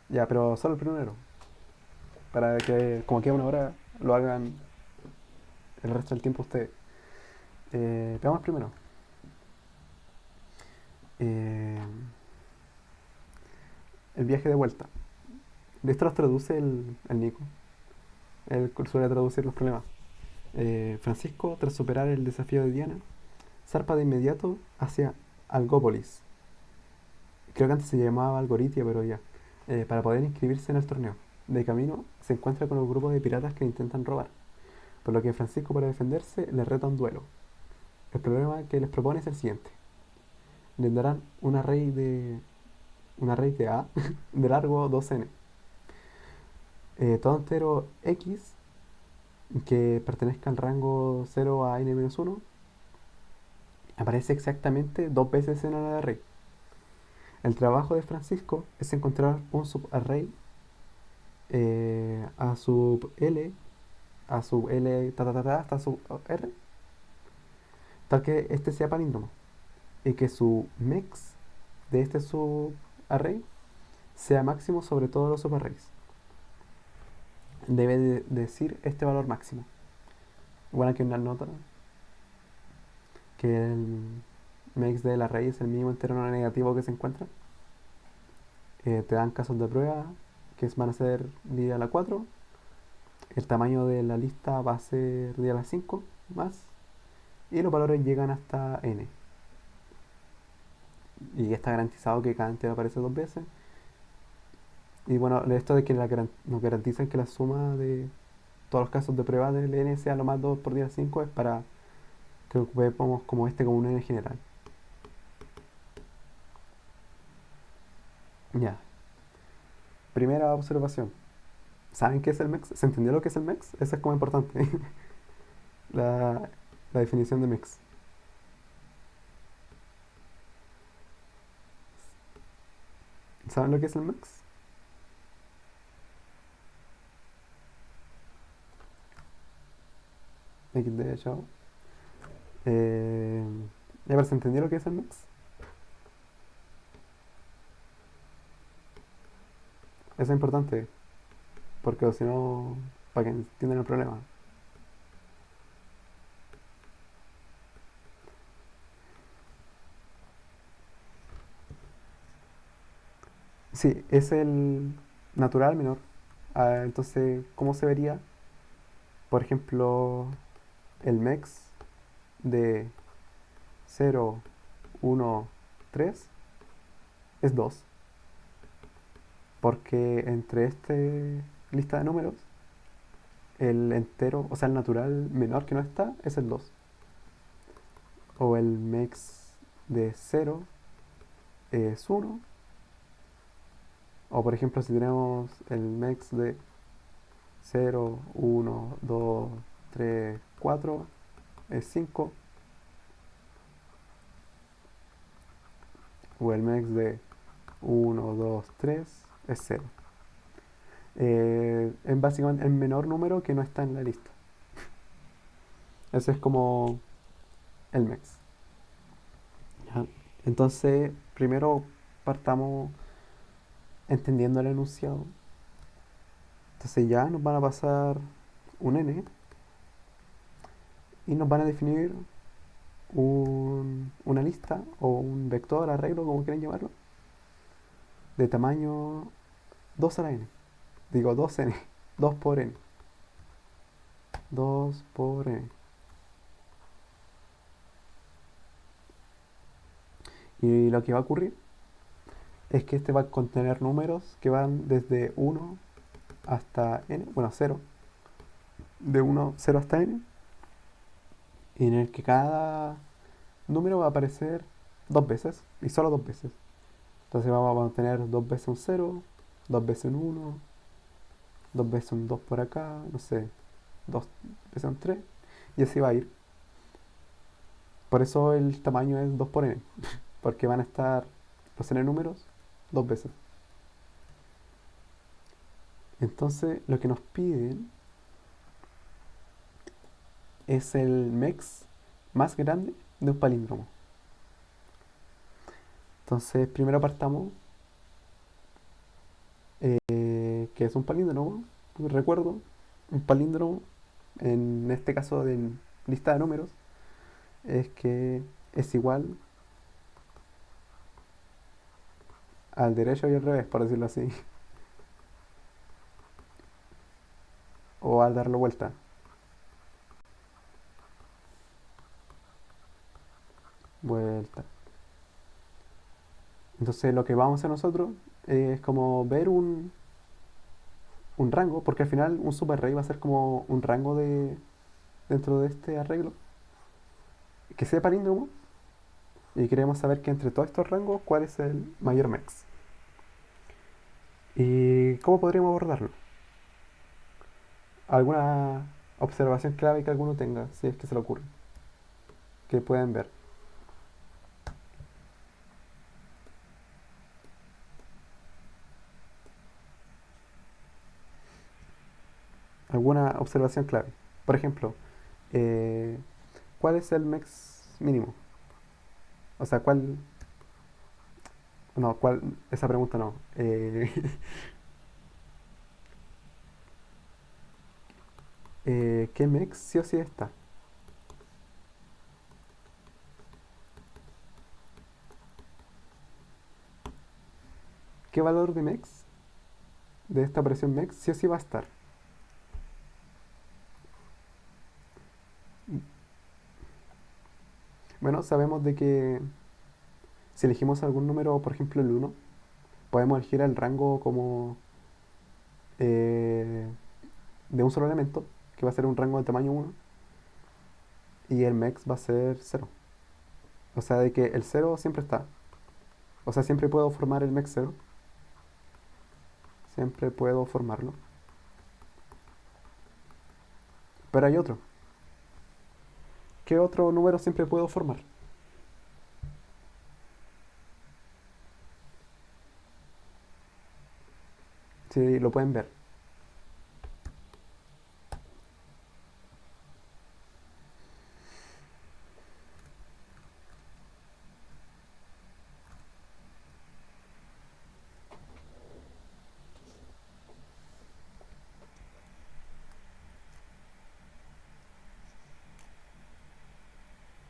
Ya, pero solo el primero. Para que, como queda 1 hora, lo hagan el resto del tiempo ustedes. Veamos el primero. Eh, el viaje de vuelta. De esto los traduce el Nico. Él suele traducir los problemas. Francisco, tras superar el desafío de Diana, zarpa de inmediato hacia Algópolis. Creo que antes se llamaba Algoritia, pero ya. Para poder inscribirse en el torneo. De camino, se encuentra con un grupo de piratas que intentan robar. Por lo que Francisco, para defenderse, les reta un duelo. El problema que les propone es el siguiente. Les darán una array de A de largo 2n. Todo entero X que pertenezca al rango 0 a n-1 aparece exactamente 2 veces en el array. El trabajo de Francisco es encontrar un subarray A sub L a su L hasta su R, tal que este sea palíndromo y que su mix de este subarray sea máximo sobre todos los subarrays. Debe decir este valor máximo. Bueno, aquí una nota que el mix del array es el mínimo entero no negativo que se encuentra. Te dan casos de prueba que van a ser 10 a la 4. El tamaño de la lista va a ser 10 a la 5 más. Y los valores llegan hasta n. Y está garantizado que cada entero aparece dos veces. Y bueno, esto de que nos garantizan que la suma de todos los casos de prueba del n sea lo más 2 por 10 a 5 es para que ocupemos como este como un n general. Ya. Primera observación. ¿Saben qué es el MEX? ¿Se entendió lo que es el MEX? Eso es como importante. la, la definición de MEX. ¿Saben lo que es el MEX? XD, chao. Ya, pero ¿se entendió lo que es el MEX? Eso es importante, porque si no, para que entiendan el problema. Sí, es el natural menor. Entonces, ¿cómo se vería? Por ejemplo, el MEX de 0, 1, 3 es 2, porque entre este lista de números, el entero, o sea, el natural menor que no está es el 2. O el MEX de 0 es 1. O por ejemplo, si tenemos el MEX de 0, 1, 2, 3, 4 es 5. O el MEX de 1, 2, 3 es 0. Es básicamente el menor número que no está en la lista. Ese es como el MEX. ¿Ya? Entonces, primero partamos entendiendo el enunciado. Entonces ya nos van a pasar un n y nos van a definir una lista o un vector, arreglo, como quieran llamarlo, de tamaño 2 a la n. Digo 2n, 2 por n. 2 por n. Y lo que va a ocurrir es que este va a contener números que van desde 1 hasta n, bueno, 0, de 1, 0 hasta n, y en el que cada número va a aparecer dos veces, y solo dos veces. Entonces vamos a tener dos veces un 0, dos veces un 1, dos veces un 2 por acá, no sé, dos veces un 3, y así va a ir. Por eso el tamaño es 2 por n, porque van a estar los n números dos veces. Entonces lo que nos piden es el MEX más grande de un palíndromo. Entonces primero partamos, que es un palíndromo. Recuerdo, un palíndromo, en este caso de lista de números, es que es igual al derecho y al revés, por decirlo así, o al darlo vuelta. Vuelta. Entonces lo que vamos a hacer nosotros es como ver un rango, porque al final un superarray va a ser como un rango dentro de este arreglo, que sea palíndromo, y queremos saber que entre todos estos rangos, cuál es el mayor MEX. ¿Y cómo podríamos abordarlo? ¿Alguna observación clave que alguno tenga, si es que se le ocurre, que pueden ver? alguna observación clave. Por ejemplo, eh, ¿cuál es el max mínimo? O sea, ¿cuál? No, ¿cuál? Esa pregunta no. ¿Qué max sí o sí está? ¿Qué valor de max de esta operación max sí o sí va a estar? Bueno, sabemos de que si elegimos algún número, por ejemplo el uno, podemos elegir el rango como eh, de un solo elemento, que va a ser un rango de tamaño uno, y el max va a ser cero. O sea, de que el cero siempre está. O sea, siempre puedo formar el max cero. Siempre puedo formarlo. Pero hay otro. ¿Qué otro número siempre puedo formar? Si lo pueden ver.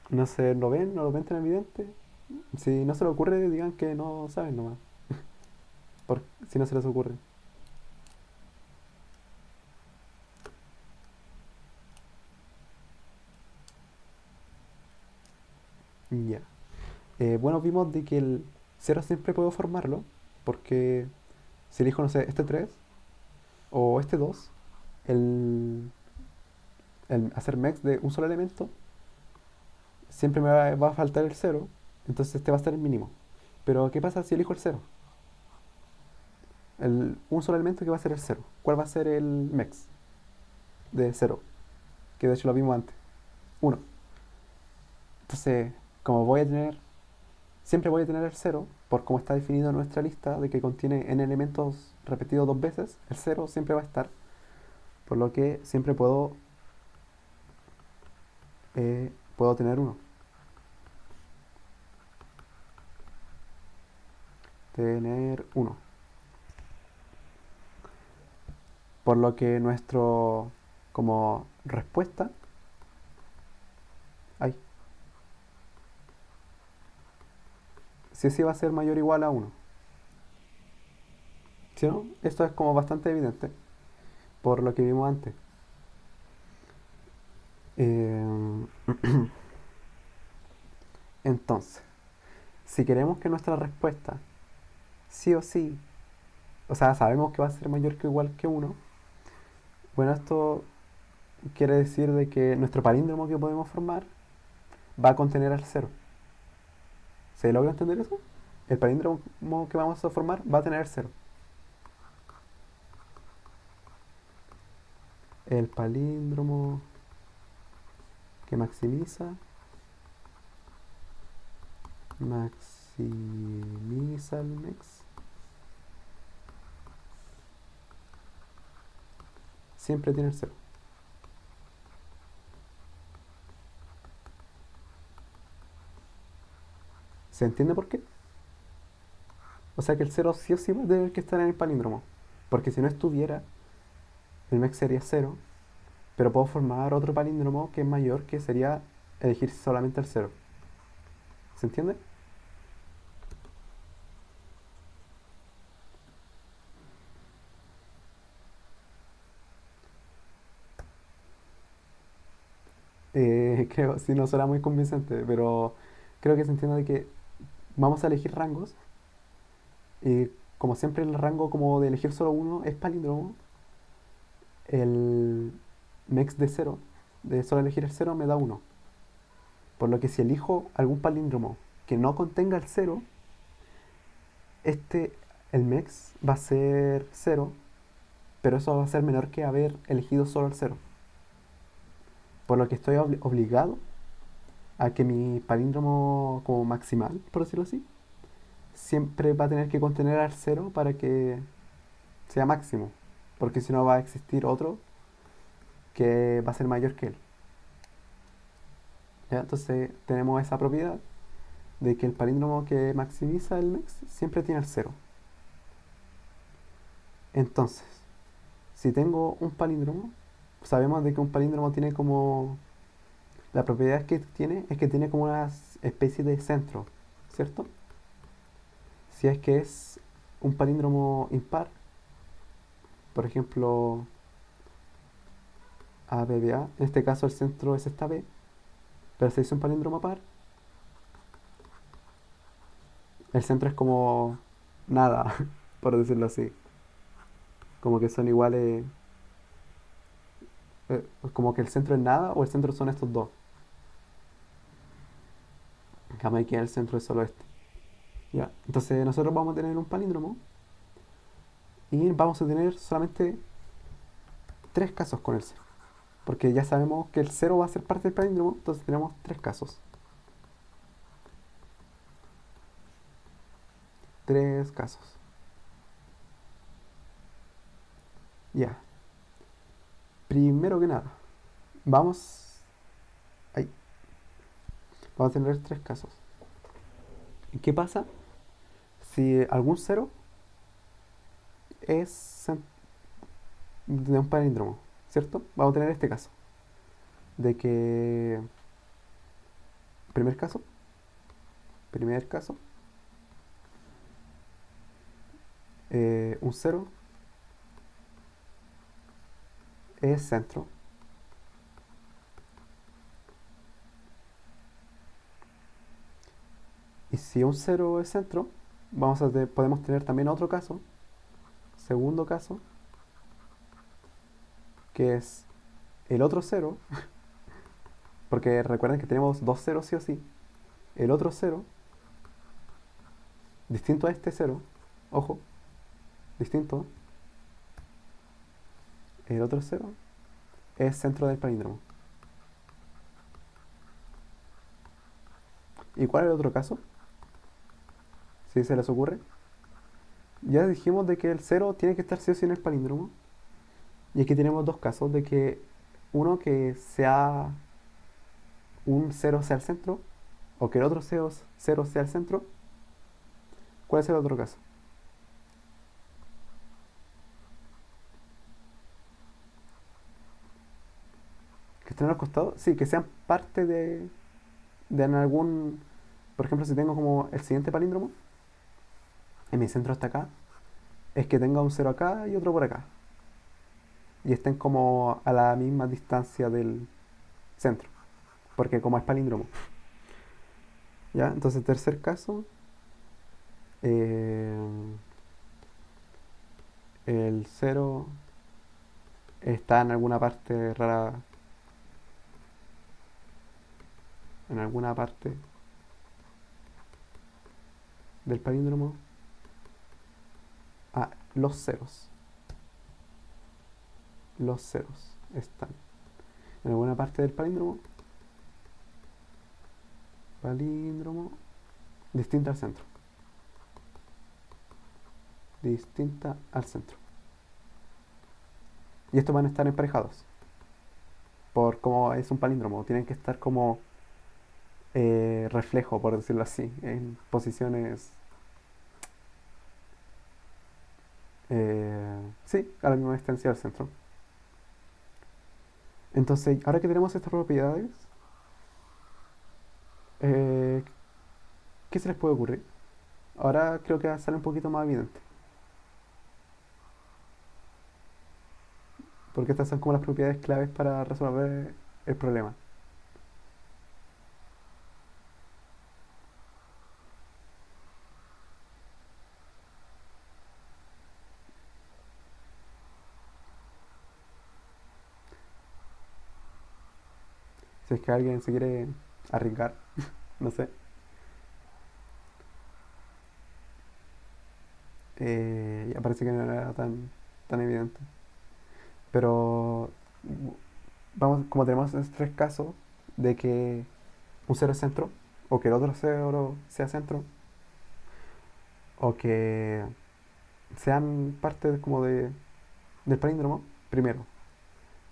No se lo ven, no lo ven tan evidente. Si no se les ocurre, digan que no saben nomás. Si no se les ocurre. Ya. Bueno, vimos de que el cero siempre puedo formarlo. Porque si elijo, no sé, este 3 o este 2, el, el hacer max de un solo elemento, siempre va a faltar el cero. Entonces este va a ser el mínimo. Pero ¿qué pasa si elijo el cero? Un solo elemento que va a ser el cero. ¿Cuál va a ser el max de cero? Que de hecho lo vimos antes. Uno. Entonces, como voy a tener, siempre voy a tener el cero, por como está definido en nuestra lista de que contiene n elementos repetidos dos veces, el cero siempre va a estar. Por lo que siempre puedo tener uno. Tener uno. Por lo que nuestro, como respuesta, ay, sí o sí va a ser mayor o igual a uno. ¿Sí o no? Esto es como bastante evidente por lo que vimos antes. Eh, entonces, si queremos que nuestra respuesta sí o sí, o sea, sabemos que va a ser mayor que o igual que uno, bueno, esto quiere decir de que nuestro palíndromo que podemos formar va a contener al cero. ¿Se logra entender eso? El palíndromo que vamos a formar va a tener cero. El palíndromo que maximiza el max, siempre tiene el cero. ¿Se entiende por qué? O sea que el cero sí o sí va a tener que estar en el palíndromo. Porque si no estuviera, el max sería cero, pero puedo formar otro palíndromo que es mayor, que sería elegir solamente el cero. ¿Se entiende? Creo, si no suena muy convincente, pero creo que se entiende de que vamos a elegir rangos y como siempre el rango como de elegir solo uno es palíndromo, el max de cero, de solo elegir el cero me da uno. Por lo que si elijo algún palíndromo que no contenga el cero, este, el max va a ser cero, pero eso va a ser menor que haber elegido solo el cero. Por lo que estoy obligado a que mi palíndromo como maximal, por decirlo así, siempre va a tener que contener al cero para que sea máximo. Porque si no va a existir otro que va a ser mayor que él. ¿Ya? Entonces tenemos esa propiedad de que el palíndromo que maximiza el mex siempre tiene el cero. Entonces, si tengo un palíndromo, sabemos de que un palíndromo tiene como... La propiedad que tiene es que tiene como una especie de centro, ¿cierto? Si es que es un palíndromo impar, por ejemplo, A, B, B, A, en este caso el centro es esta B, pero si es un palíndromo par, el centro es como nada, por decirlo así. Como que son iguales, como que el centro es nada o el centro son estos dos. Jamás que el centro es solo este. ¿Ya? Entonces nosotros vamos a tener un palíndromo y vamos a tener solamente tres casos con el cero. Porque ya sabemos que el cero va a ser parte del palíndromo, entonces tenemos tres casos. Tres casos. Ya. Primero que nada, vamos. Ahí. Vamos a tener tres casos. ¿Qué pasa si algún cero es de un palíndromo? ¿Cierto? Vamos a tener este caso. De que. Primer caso. Primer caso. Un cero es centro. Y si un cero es centro, podemos tener también otro caso, segundo caso, que es el otro cero, porque recuerden que tenemos dos ceros sí o sí. El otro cero, distinto a este cero, ojo, distinto, el otro cero es centro del palíndromo. ¿Y cuál es el otro caso? Si se les ocurre. Ya dijimos de que el cero tiene que estar sí o sí en el palíndromo. Y aquí tenemos dos casos de que uno que sea un cero sea el centro o que el otro cero sea el centro. ¿Cuál es el otro caso? ¿Que estén a los costados? Sí, que sean parte de en algún... Por ejemplo, si tengo como el siguiente palíndromo, en mi centro está acá, es que tenga un cero acá y otro por acá. Y estén como a la misma distancia del centro. Porque como es palíndromo. ¿Ya? Entonces, tercer caso, eh, el cero está en alguna parte rara, en alguna parte del palíndromo. Ah, los ceros están en alguna parte del palíndromo distinta al centro, distinta al centro. Y estos van a estar emparejados, por como es un palíndromo, tienen que estar como reflejo, por decirlo así, en posiciones, sí, a la misma distancia del centro. Entonces, ahora que tenemos estas propiedades, eh, ¿qué se les puede ocurrir? Ahora creo que sale un poquito más evidente, porque estas son como las propiedades claves para resolver el problema. Si es que alguien se quiere arriesgar, no sé. Ya parece que no era tan evidente. Pero vamos, como tenemos estos tres casos de que un cero es centro, o que el otro cero sea centro, o que sean parte como del palíndromo, primero,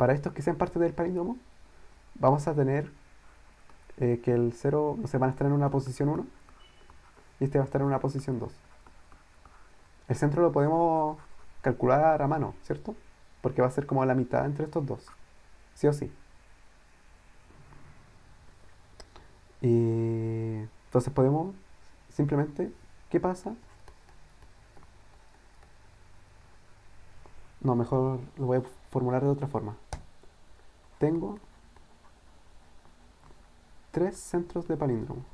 para estos que sean parte del palíndromo, vamos a tener que el cero, no sé, van a estar en una posición uno y este va a estar en una posición 2. El centro lo podemos calcular a mano, ¿cierto? Porque va a ser como la mitad entre estos dos, sí o sí. Y entonces podemos simplemente, ¿qué pasa? No, mejor lo voy a formular de otra forma. Tengo tres centros de palíndromo,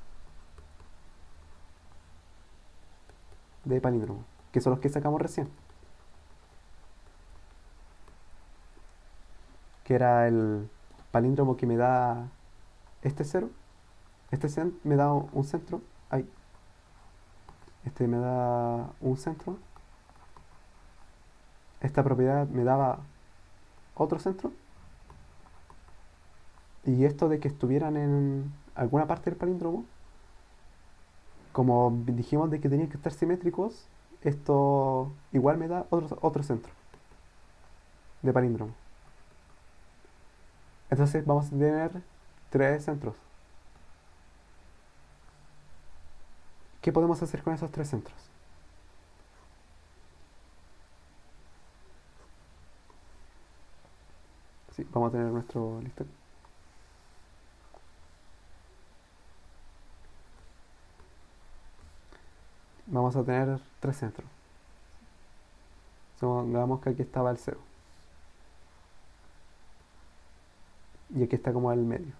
que son los que sacamos recién, que era el palíndromo que me da este cero, me da un centro, ay, este me da un centro, esta propiedad me daba otro centro, y esto de que estuvieran en alguna parte del palíndromo, como dijimos de que tenían que estar simétricos, esto igual me da otro centro de palíndromo. Entonces vamos a tener tres centros. ¿Qué podemos hacer con esos tres centros? Sí, vamos a tener nuestro listo. Vamos a tener tres centros. Supongamos que aquí estaba el cero y aquí está como el medio.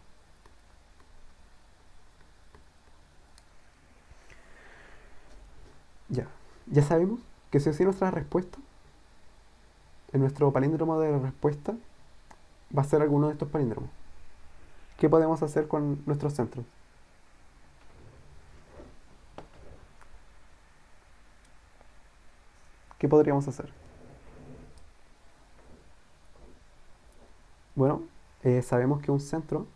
Ya. Ya sabemos que si o sí nuestra respuesta, en nuestro palíndromo de respuesta, va a ser alguno de estos palíndromos. ¿Qué podemos hacer con nuestros centros? ¿Qué podríamos hacer? Bueno, sabemos que un centro,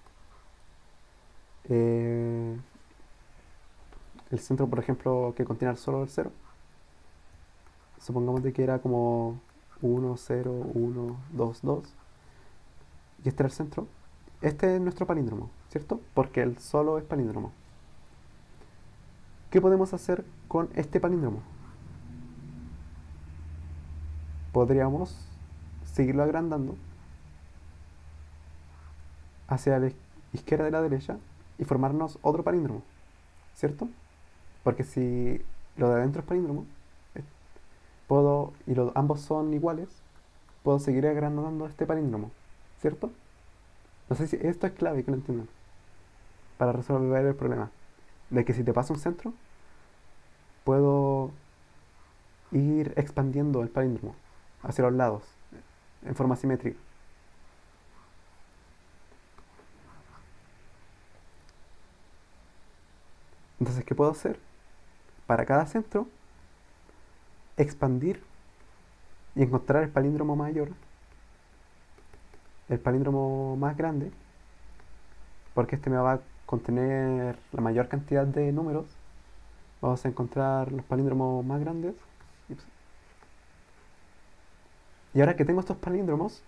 eh, el centro por ejemplo que contiene solo el cero, supongamos de que era como uno 0 1 2 2 y este era el centro. Este es nuestro palíndromo, ¿cierto? Porque el solo es palíndromo. ¿Qué podemos hacer con este palíndromo? Podríamos seguirlo agrandando hacia la izquierda y la derecha y formarnos otro palíndromo, ¿cierto? Porque si lo de adentro es palíndromo, eh, y ambos son iguales, puedo seguir agrandando este palíndromo, ¿cierto? No sé si esto es clave que lo entiendan para resolver el problema. De que si te pasa un centro, puedo ir expandiendo el palíndromo hacia los lados en forma simétrica. Entonces, ¿qué puedo hacer? Para cada centro, expandir y encontrar el palíndromo mayor, el palíndromo más grande, porque este me va a contener la mayor cantidad de números. Vamos a encontrar los palíndromos más grandes. Y ahora que tengo estos palíndromos,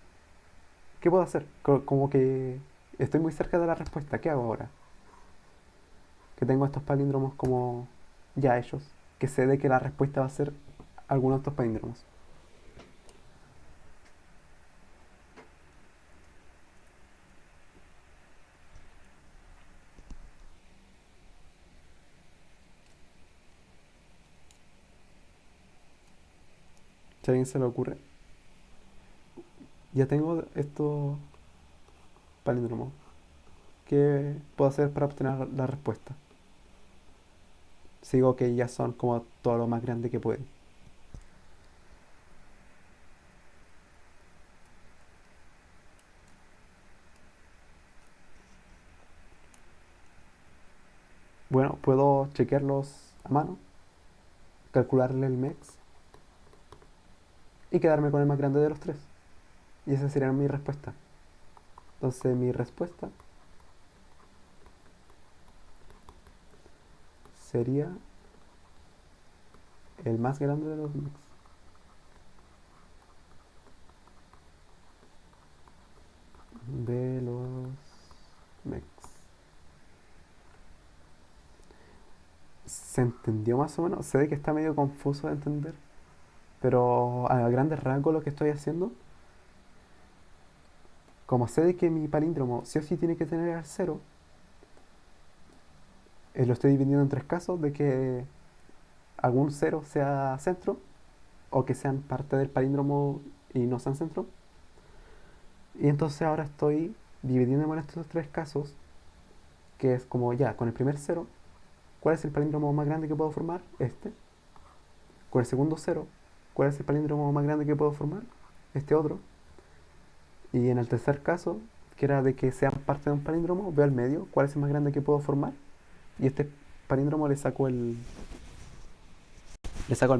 ¿qué puedo hacer? Como que estoy muy cerca de la respuesta. ¿Qué hago ahora? Que tengo estos palíndromos como ya hechos. Que sé de que la respuesta va a ser alguno de estos palíndromos. Si a alguien se le ocurre, ya tengo estos palíndromos. ¿Qué puedo hacer para obtener la respuesta? Sigo que ya son como todo lo más grande que pueden. Bueno, puedo chequearlos a mano, calcularle el MEX y quedarme con el más grande de los tres. Y esa sería mi respuesta. Entonces mi respuesta sería el más grande de los MEX. de los mex. ¿Se entendió más o menos? Sé que está medio confuso de entender, pero a grandes rasgos lo que estoy haciendo, como sé de que mi palíndromo sí o sí tiene que tener al cero, lo estoy dividiendo en tres casos, de que algún cero sea centro, o que sean parte del palíndromo y no sean centro. Y entonces ahora estoy dividiéndome en estos tres casos, que es como ya, con el primer cero, ¿cuál es el palíndromo más grande que puedo formar? Este. Con el segundo cero, ¿cuál es el palíndromo más grande que puedo formar? Este otro. Y en el tercer caso, que era de que sean parte de un palíndromo, veo el medio, ¿cuál es el más grande que puedo formar? Y este palíndromo le saco el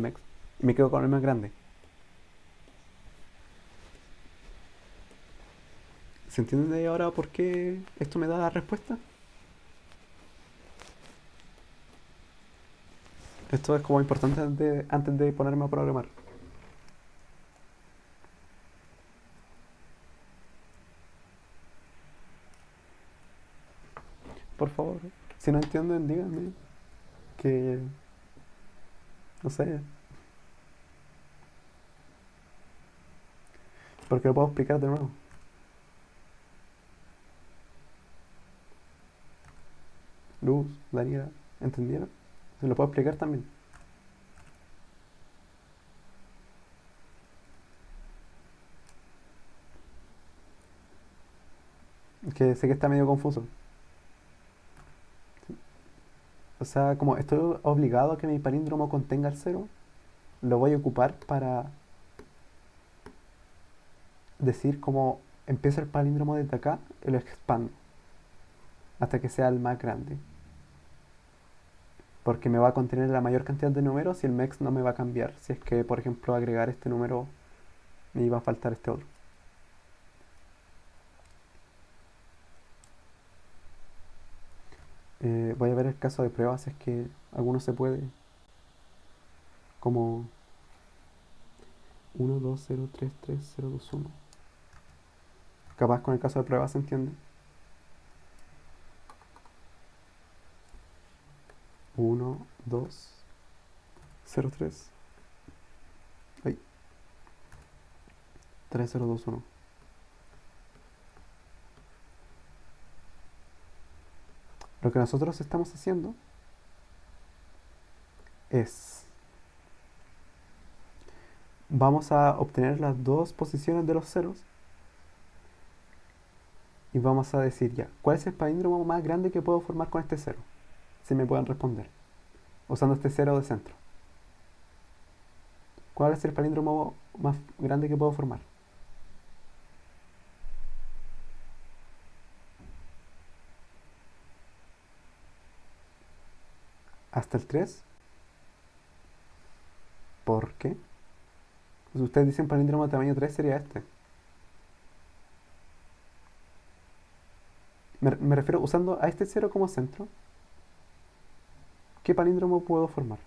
mex. Y me quedo con el más grande. ¿Se entiende ahora por qué esto me da la respuesta? Esto es como importante antes de ponerme a programar. Por favor, si no entienden, díganme que, no sé, porque lo puedo explicar de nuevo. Luz, Daniela, ¿entendieron? Se lo puedo explicar también. Que sé que está medio confuso. O sea, como estoy obligado a que mi palíndromo contenga el cero, lo voy a ocupar para decir cómo empieza el palíndromo desde acá y lo expando hasta que sea el más grande. Porque me va a contener la mayor cantidad de números y el mex no me va a cambiar. Si es que, por ejemplo, agregar este número me iba a faltar este otro. Voy a ver el caso de prueba si es que alguno se puede. Como 1 2 0 3 3 0 2 1. Capaz con el caso de prueba se entiende. 1 2 0 3. Ay, 3 0 2 1. Lo que nosotros estamos haciendo es, vamos a obtener las dos posiciones de los ceros y vamos a decir ya, ¿cuál es el palíndromo más grande que puedo formar con este cero? Si me pueden responder, usando este cero de centro. ¿Cuál es el palíndromo más grande que puedo formar? Hasta el 3. ¿Por qué? Si ustedes dicen palíndromo de tamaño 3 sería este. Me refiero usando a este cero como centro. ¿Qué palíndromo puedo formar?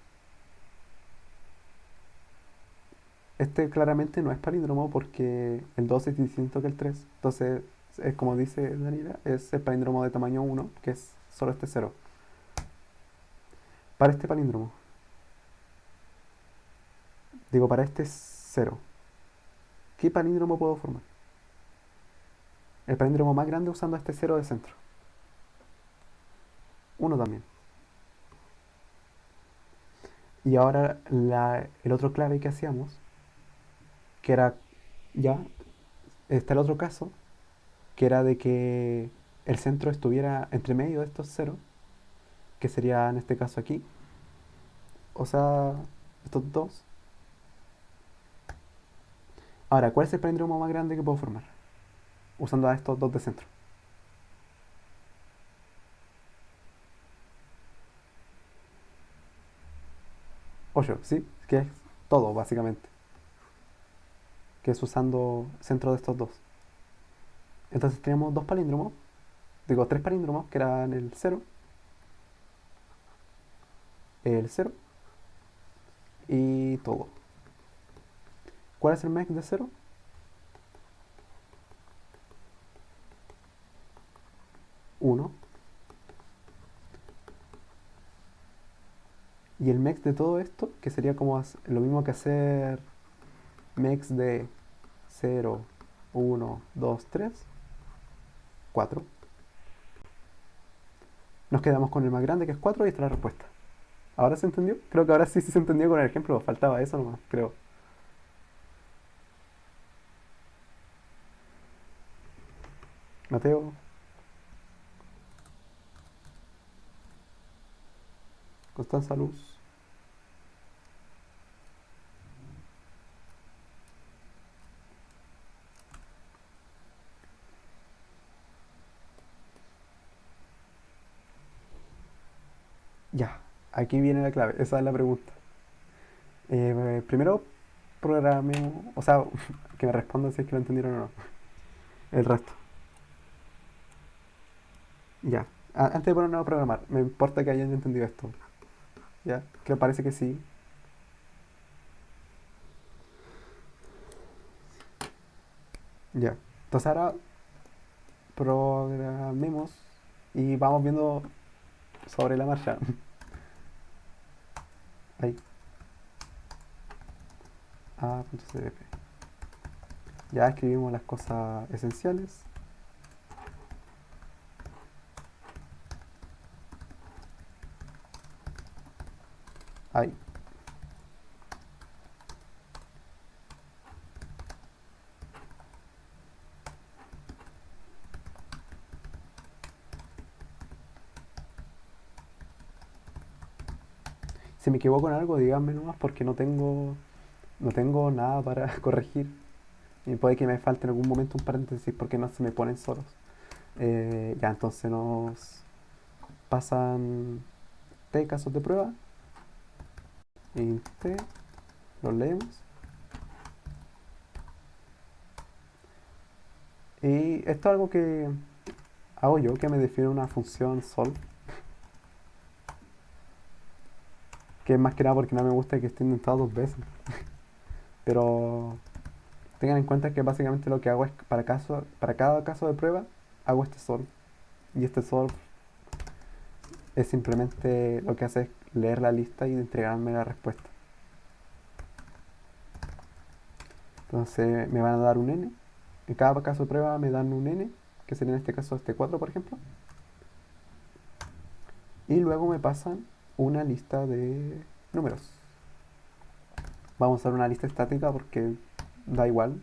Este claramente no es palíndromo porque el 2 es distinto que el 3. Entonces, es como dice Daniela, es el palíndromo de tamaño 1, que es solo este cero. Para este palíndromo, digo, para este cero, ¿qué palíndromo puedo formar? El palíndromo más grande usando este cero de centro. Uno también. Y ahora el otro clave que hacíamos, que era, ya, está el otro caso, que era de que el centro estuviera entre medio de estos ceros, que sería en este caso aquí, o sea, estos dos. Ahora, ¿cuál es el palíndromo más grande que puedo formar? Usando a estos dos de centro. 8, ¿sí? Que es todo, básicamente. Que es usando centro de estos dos. Entonces teníamos dos palíndromos, digo, tres palíndromos, que eran el cero y todo. ¿Cuál es el mex de cero? uno. Y el mex de todo esto, que sería como lo mismo que hacer mex de 0, 1, 2, 3, 4. Nos quedamos con el más grande que es 4 y esta es la respuesta. ¿Ahora se entendió? Creo que ahora sí se entendió con el ejemplo. Faltaba eso nomás, creo. Mateo, Constanza Luz. Ya, aquí viene la clave. Esa es la pregunta. Primero programemos, o sea, que me respondan si es que lo entendieron o no. El resto. Ya. Antes de ponernos a programar, me importa que hayan entendido esto. ¿Ya? Que parece que sí. Ya. Entonces ahora programemos y vamos viendo sobre la marcha. Ahí. A.cdp. Ya escribimos las cosas esenciales. Ahí. Si me equivoco en algo, díganme nomás porque no tengo nada para corregir. Y puede que me falte en algún momento un paréntesis porque no se me ponen solos. Ya, entonces nos pasan T casos de prueba. Y T, los leemos. Y esto es algo que hago yo, que me define una función sol. Que es más que nada porque no me gusta que esté intentado dos veces. Pero tengan en cuenta que básicamente lo que hago es para cada caso de prueba hago este sol. Y este sol es simplemente lo que hace es leer la lista y entregarme la respuesta. Entonces me van a dar un n. En cada caso de prueba me dan un n, que sería en este caso este 4 por ejemplo. Y luego me pasan una lista de números. Vamos a usar una lista estática porque da igual,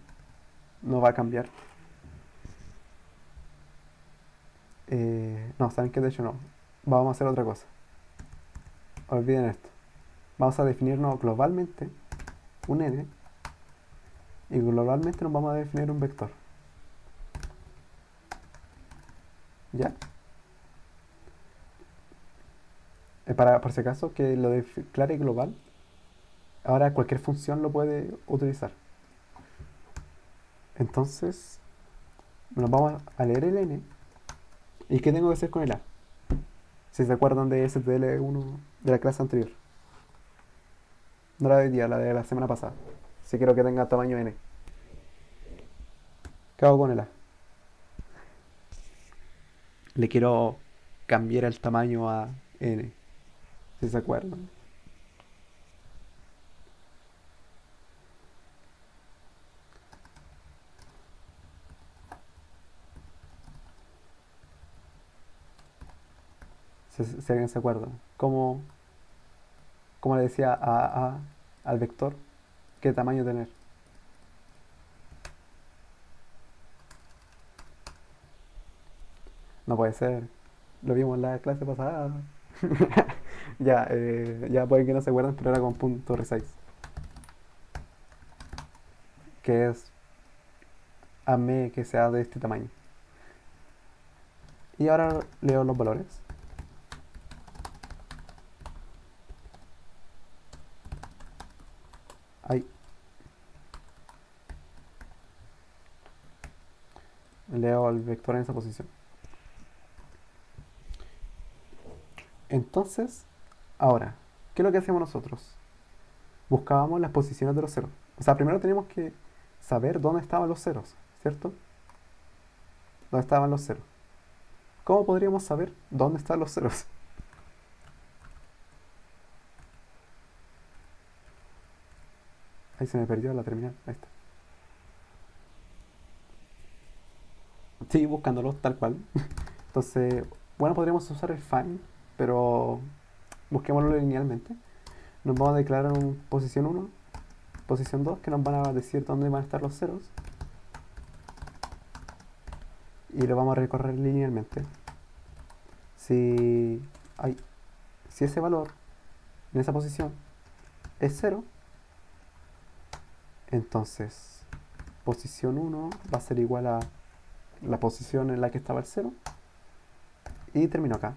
no va a cambiar. No, saben que de hecho no. Vamos a hacer otra cosa. Olviden esto. Vamos a definirnos globalmente un n y globalmente nos vamos a definir un vector. ¿Ya? Por si acaso, que lo de clara y global, ahora cualquier función lo puede utilizar. Entonces, nos vamos a leer el n. ¿Y qué tengo que hacer con el a? Si se acuerdan de STL1 de la clase anterior. No la de hoy día, la de la semana pasada. Si quiero que tenga tamaño n. ¿Qué hago con el a? Le quiero cambiar el tamaño a n. Si se acuerdan. Si alguien se acuerda. ¿Cómo le decía al vector? ¿Qué tamaño tener? No puede ser. Lo vimos en la clase pasada. Ya puede que no se acuerdan, pero era con punto resize. Que es hazme que sea de este tamaño. Y ahora leo los valores. Ahí. Leo el vector en esa posición. Entonces, ahora, ¿qué es lo que hacemos nosotros? Buscábamos las posiciones de los ceros. O sea, primero teníamos que saber dónde estaban los ceros, ¿cierto? ¿Dónde estaban los ceros? ¿Cómo podríamos saber dónde están los ceros? Ahí se me perdió la terminal. Ahí está. Sí, buscándolo tal cual. Entonces, bueno, podríamos usar el find, pero busquémoslo linealmente. Nos vamos a declarar un posición uno, posición 2, que nos van a decir dónde van a estar los ceros. Y lo vamos a recorrer linealmente. Si, hay, si ese valor en esa posición es cero, entonces posición uno va a ser igual a la posición en la que estaba el cero y termino acá.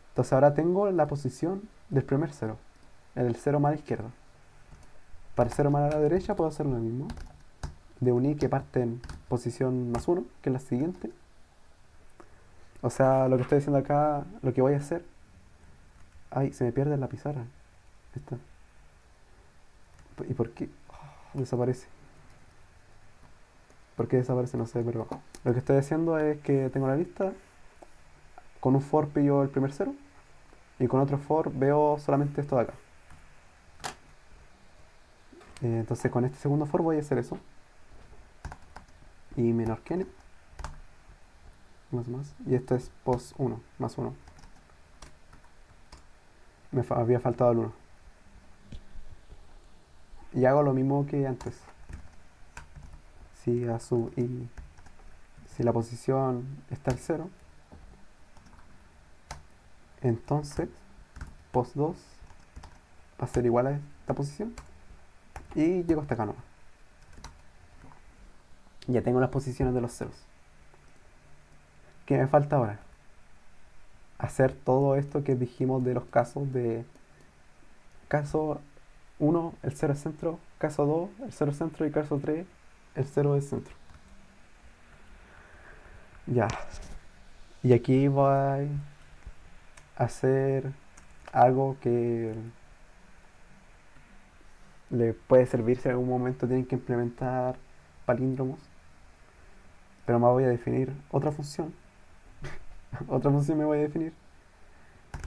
Entonces ahora tengo la posición del primer cero, el cero más a la izquierda. Para el cero más a la derecha puedo hacer lo mismo. De un i que parte en posición más uno, que es la siguiente. O sea, lo que estoy diciendo acá, lo que voy a hacer. Ay, se me pierde la pizarra. Esta. ¿Y por qué? Oh, desaparece. ¿Por qué desaparece? No sé, pero lo que estoy haciendo es que tengo la lista. Con un for pillo el primer cero. Y con otro for veo solamente esto de acá. Entonces con este segundo for voy a hacer eso. Y menor que n. Más. Y esto es pos 1, más 1. Había faltado el uno. Y hago lo mismo que antes. Si, y si la posición está al cero, entonces pos 2 va a ser igual a esta posición. Y llego hasta acá nomás. Ya tengo las posiciones de los ceros. ¿Qué me falta ahora? Hacer todo esto que dijimos de los casos de caso uno el cero es centro, caso 2 el cero es centro y caso 3 el cero es centro. Ya. Y aquí voy a hacer algo que le puede servir si en algún momento tienen que implementar palíndromos. Pero me voy a definir otra función. Otra función me voy a definir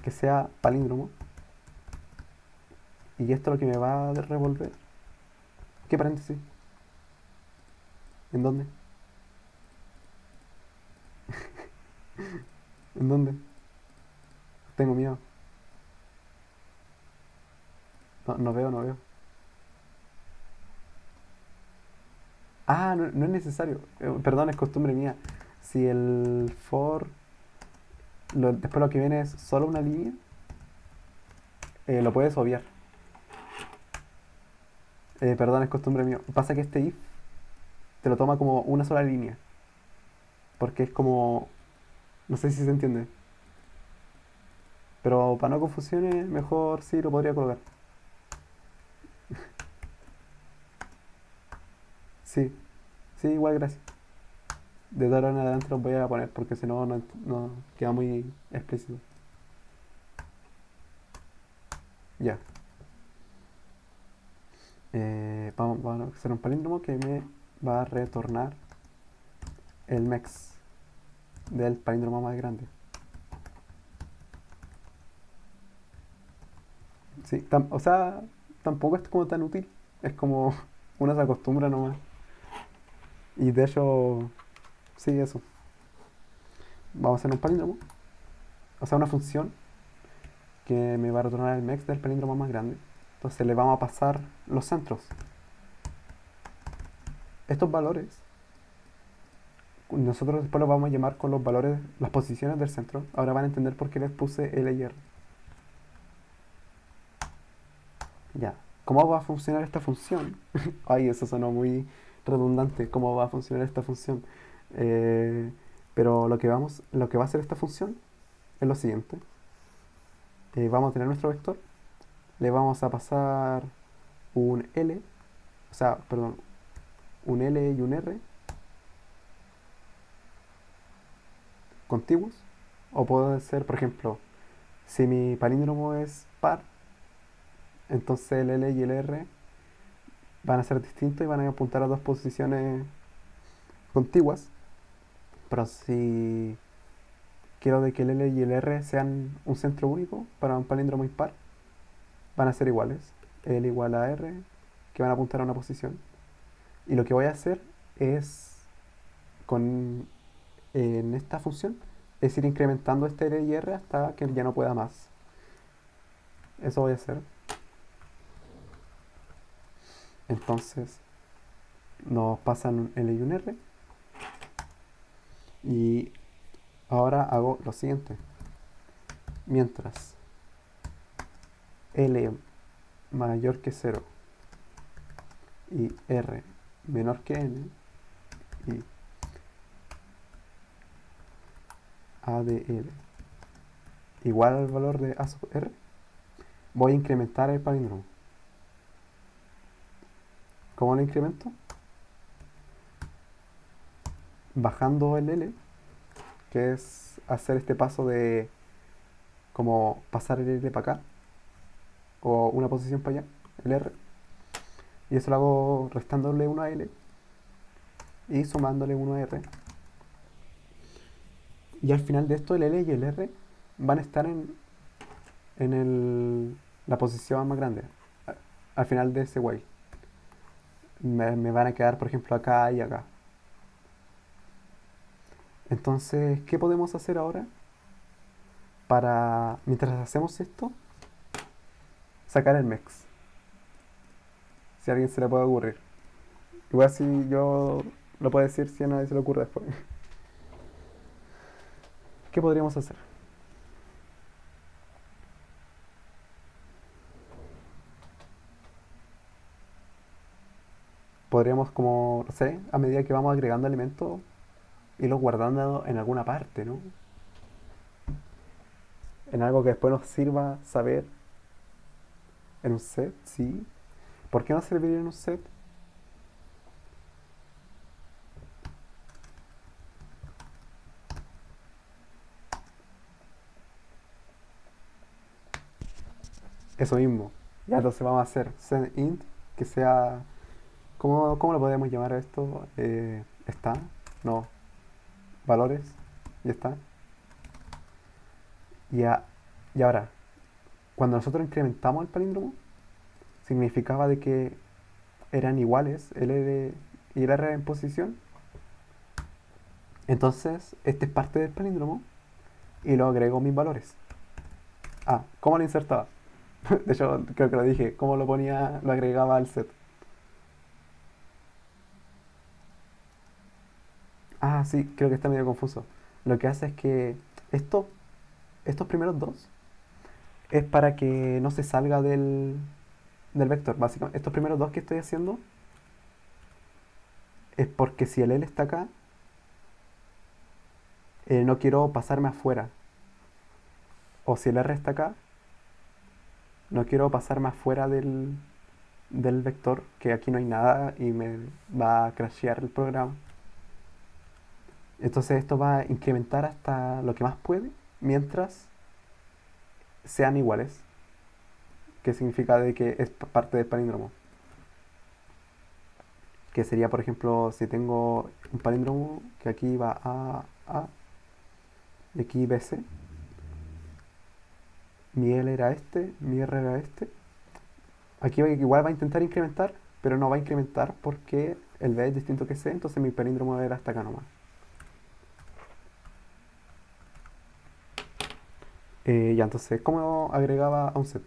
que sea palíndromo. Y esto es lo que me va a revolver. ¿Qué paréntesis? ¿En dónde? ¿En dónde? Tengo miedo. No, no veo. Ah, no, no es necesario. Perdón, es costumbre mía. Si el for, después lo que viene es solo una línea, lo puedes obviar. Perdón, es costumbre mía. Pasa que este if te lo toma como una sola línea. Porque es como... No sé si se entiende. Pero para no confusiones, mejor sí lo podría colocar. Sí, sí, igual gracias. De ahora en adelante los voy a poner porque si no, no queda muy explícito. Ya. Vamos a hacer un palíndromo que me va a retornar el mex del palíndromo más grande. Sí, o sea, tampoco es como tan útil. Es como uno se acostumbra nomás. Y de hecho, sí, eso. Vamos a hacer un palíndromo. O sea, una función que me va a retornar el mex del palíndromo más grande. Entonces le vamos a pasar los centros. Estos valores, nosotros después los vamos a llamar con los valores, las posiciones del centro. Ahora van a entender por qué les puse L y R. Ya. ¿Cómo va a funcionar esta función? Ay, eso sonó muy redundante. ¿Cómo va a funcionar esta función? Eh, pero lo que va a hacer esta función es lo siguiente. Vamos a tener nuestro vector. Le vamos a pasar un L, o sea, perdón, un L y un R contiguos. O puede ser, por ejemplo, si mi palíndromo es par, entonces el L y el R van a ser distintos y van a apuntar a dos posiciones contiguas. Pero si quiero de que el L y el R sean un centro único para un palíndromo impar. Van a ser iguales. L igual a R, que van a apuntar a una posición. Y lo que voy a hacer es, con en esta función, es ir incrementando este L y R hasta que ya no pueda más. Eso voy a hacer. Entonces nos pasan un L y un R. Y ahora hago lo siguiente. Mientras L mayor que 0 y R menor que N y A de L igual al valor de A sub R, voy a incrementar el palíndromo. ¿Cómo lo incremento? Bajando el L, que es hacer este paso de como pasar el L para acá o una posición para allá, el R, y eso lo hago restándole 1 a L y sumándole 1 a R. Y al final de esto el L y el R van a estar en la posición más grande al final de ese while. Me van a quedar, por ejemplo, acá y acá. Entonces, ¿qué podemos hacer ahora para, mientras hacemos esto, sacar el MEX? Si a alguien se le puede ocurrir. Igual si yo lo puedo decir, si a nadie se le ocurre después. ¿Qué podríamos hacer? Podríamos, como, no sé, a medida que vamos agregando elementos, irlos guardando en alguna parte, ¿no? En algo que después nos sirva saber en un set, sí. ¿Por qué no serviría en un set? Eso mismo. Ya entonces vamos a hacer setInt, que sea... ¿Cómo lo podemos llamar a esto? ¿Está? No. Valores. Ya está. Y, y ahora, cuando nosotros incrementamos el palíndromo, significaba de que eran iguales el L y el R en posición. Entonces, este es parte del palíndromo y lo agrego mis valores. Ah, ¿cómo lo insertaba? De hecho, creo que lo dije. ¿Cómo lo ponía, lo agregaba al set? Ah, sí, creo que está medio confuso. Lo que hace es que esto, estos primeros dos es para que no se salga del vector. Básicamente, estos primeros dos que estoy haciendo es porque si el L está acá, no quiero pasarme afuera. O si el R está acá, no quiero pasarme afuera del vector, que aquí no hay nada y me va a crashear el programa. Entonces esto va a incrementar hasta lo que más puede, mientras sean iguales, que significa de que es parte del palíndromo. Que sería, por ejemplo, si tengo un palíndromo que aquí va A y aquí BC, mi L era este, mi R era este. Aquí igual va a intentar incrementar, pero no va a incrementar porque el B es distinto que C, entonces mi palíndromo era hasta acá nomás. Ya, entonces, ¿cómo agregaba a un set?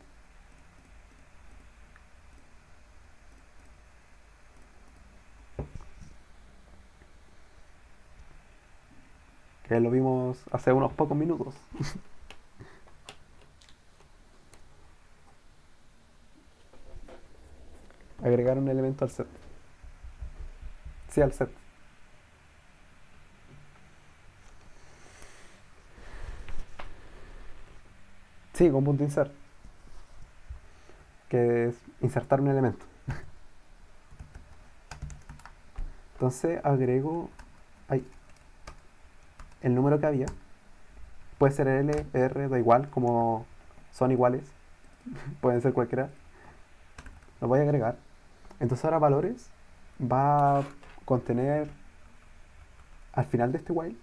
Que lo vimos hace unos pocos minutos. Agregar un elemento al set. Sí, al set. Sí, con punto insert, que es insertar un elemento. Entonces agrego ahí, el número que había. Puede ser L, R, da igual, como son iguales. Pueden ser cualquiera. Lo voy a agregar. Entonces ahora valores va a contener al final de este while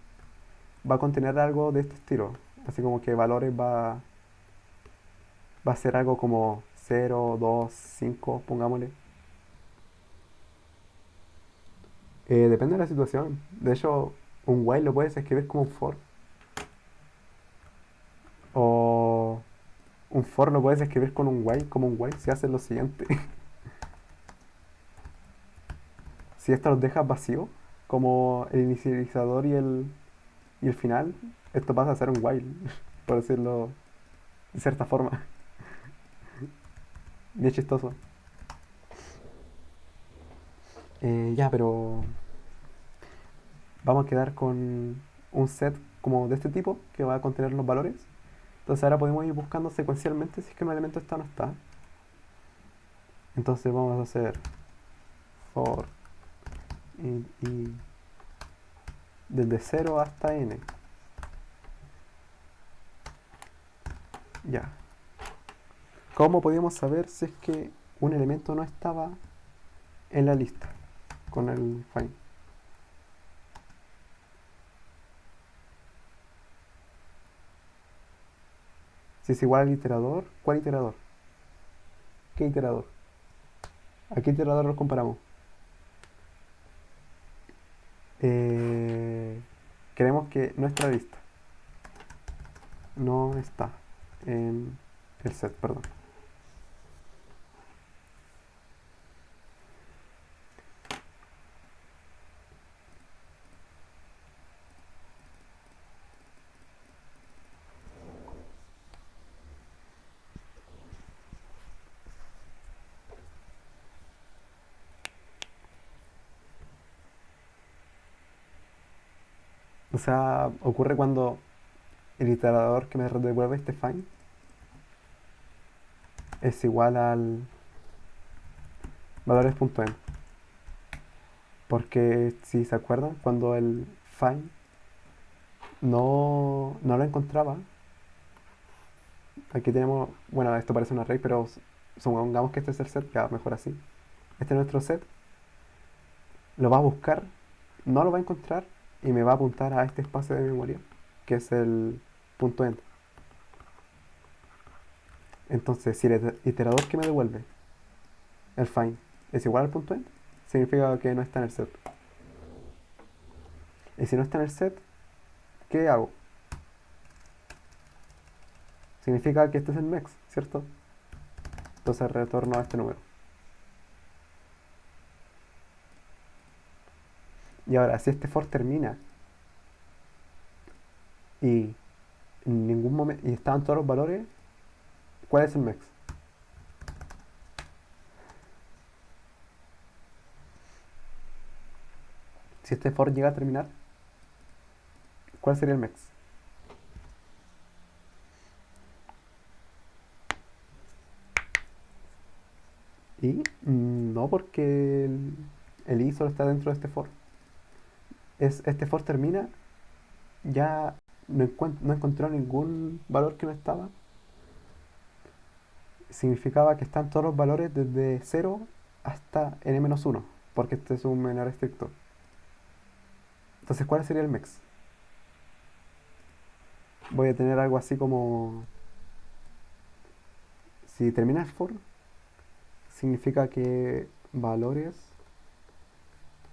va a contener algo de este estilo. Así como que valores va a ser algo como 0, 2, 5, pongámosle. Depende de la situación. De hecho, un while lo puedes escribir como un for. O un for lo puedes escribir con un while, como un while, si haces lo siguiente. Si esto los dejas vacío, como el inicializador y el final, esto pasa a ser un while, por decirlo de cierta forma. Bien chistoso. Ya, pero vamos a quedar con un set como de este tipo que va a contener los valores. Entonces ahora podemos ir buscando secuencialmente si es que un elemento está o no está. Entonces vamos a hacer for y desde 0 hasta n. Ya. ¿Cómo podíamos saber si es que un elemento no estaba en la lista con el find? Si es igual al iterador, ¿cuál iterador? ¿Qué iterador? ¿A qué iterador lo comparamos? Eh, Queremos que nuestra lista no está en el set, perdón. O sea, ocurre cuando el iterador que me devuelve este find es igual al valores.end. Porque si se acuerdan, cuando el find no lo encontraba, aquí tenemos, bueno, esto parece un array, pero supongamos que este es el set, ya mejor así. Este es nuestro set, lo va a buscar, no lo va a encontrar y me va a apuntar a este espacio de memoria, que es el punto end. Entonces, si el iterador que me devuelve el find es igual al punto end, significa que no está en el set. Y si no está en el set, ¿qué hago? Significa que este es el mex, ¿cierto? Entonces retorno a este número. Y ahora, si este for termina y en ningún momento y estaban todos los valores, ¿cuál es el mex? Si este for llega a terminar, ¿cuál sería el mex? Y no, porque el i solo está dentro de este for. Este for termina, ya no encontró ningún valor que no estaba. Significaba que están todos los valores desde 0 hasta n-1, porque este es un menor estricto. Entonces, ¿cuál sería el mex? Voy a tener algo así como, si termina el for, significa que valores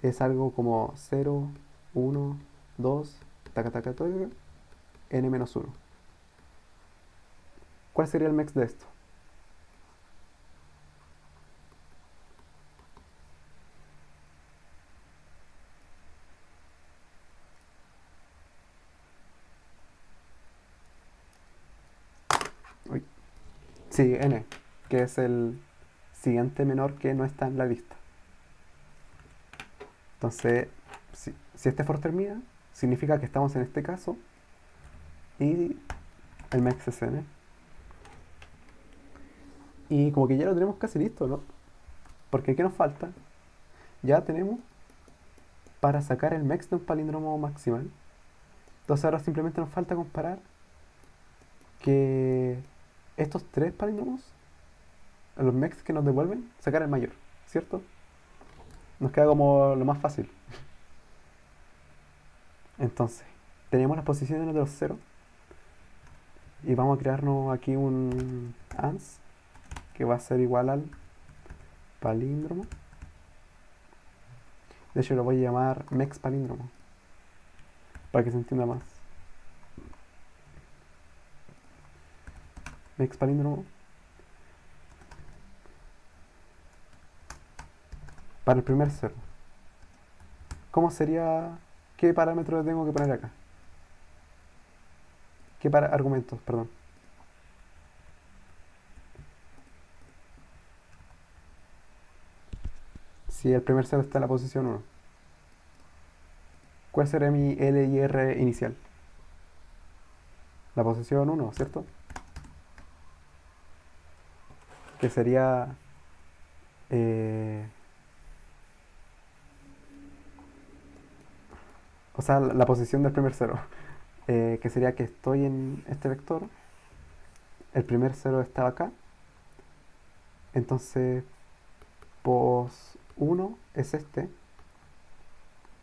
es algo como 0, 1, 2, taca, taca, taca, n-1. ¿Cuál sería el mex de esto? Uy. Sí, n, que es el siguiente menor que no está en la lista. Entonces, si este for termina, significa que estamos en este caso y el mex es n. Y como que ya lo tenemos casi listo, ¿no? Porque ¿qué nos falta? Ya tenemos para sacar el mex de un palíndromo maximal. Entonces ahora simplemente nos falta comparar que estos tres palíndromos, los mex que nos devuelven, sacar el mayor, ¿cierto? Nos queda como lo más fácil. Entonces, tenemos las posiciones de los ceros y vamos a crearnos aquí un ans que va a ser igual al palíndromo. De hecho lo voy a llamar mex palíndromo para que se entienda más. Mex palíndromo para el primer cero. ¿Cómo sería? ¿Qué parámetros tengo que poner acá? ¿Qué argumentos? Perdón. Si el primer cero está en la posición uno, ¿cuál sería mi L y R inicial? La posición uno, ¿cierto? Que sería eh, o sea, la posición del primer cero, que sería que estoy en este vector, el primer cero estaba acá, entonces pos 1 es este,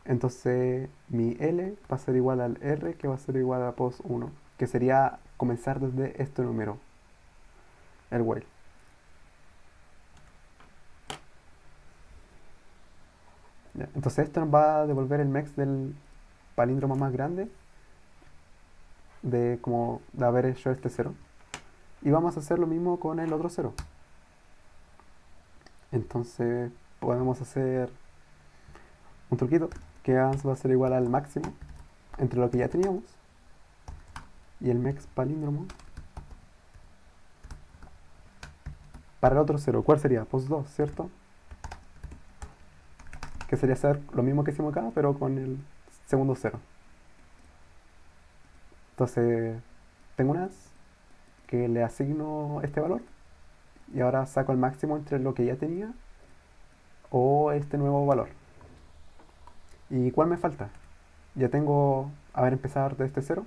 entonces mi L va a ser igual al R, que va a ser igual a pos 1, que sería comenzar desde este número, el while. ¿Ya? Entonces esto nos va a devolver el mex del palíndromo más grande de como de haber hecho este cero. Y vamos a hacer lo mismo con el otro cero. Entonces podemos hacer un truquito, que ans va a ser igual al máximo entre lo que ya teníamos y el mex palíndromo para el otro cero. ¿Cuál sería? Pos 2, ¿cierto? Que sería hacer lo mismo que hicimos acá, pero con el segundo cero. Entonces tengo un as que le asigno este valor y ahora saco el máximo entre lo que ya tenía o este nuevo valor. ¿Y cuál me falta? Ya tengo haber empezado de este cero,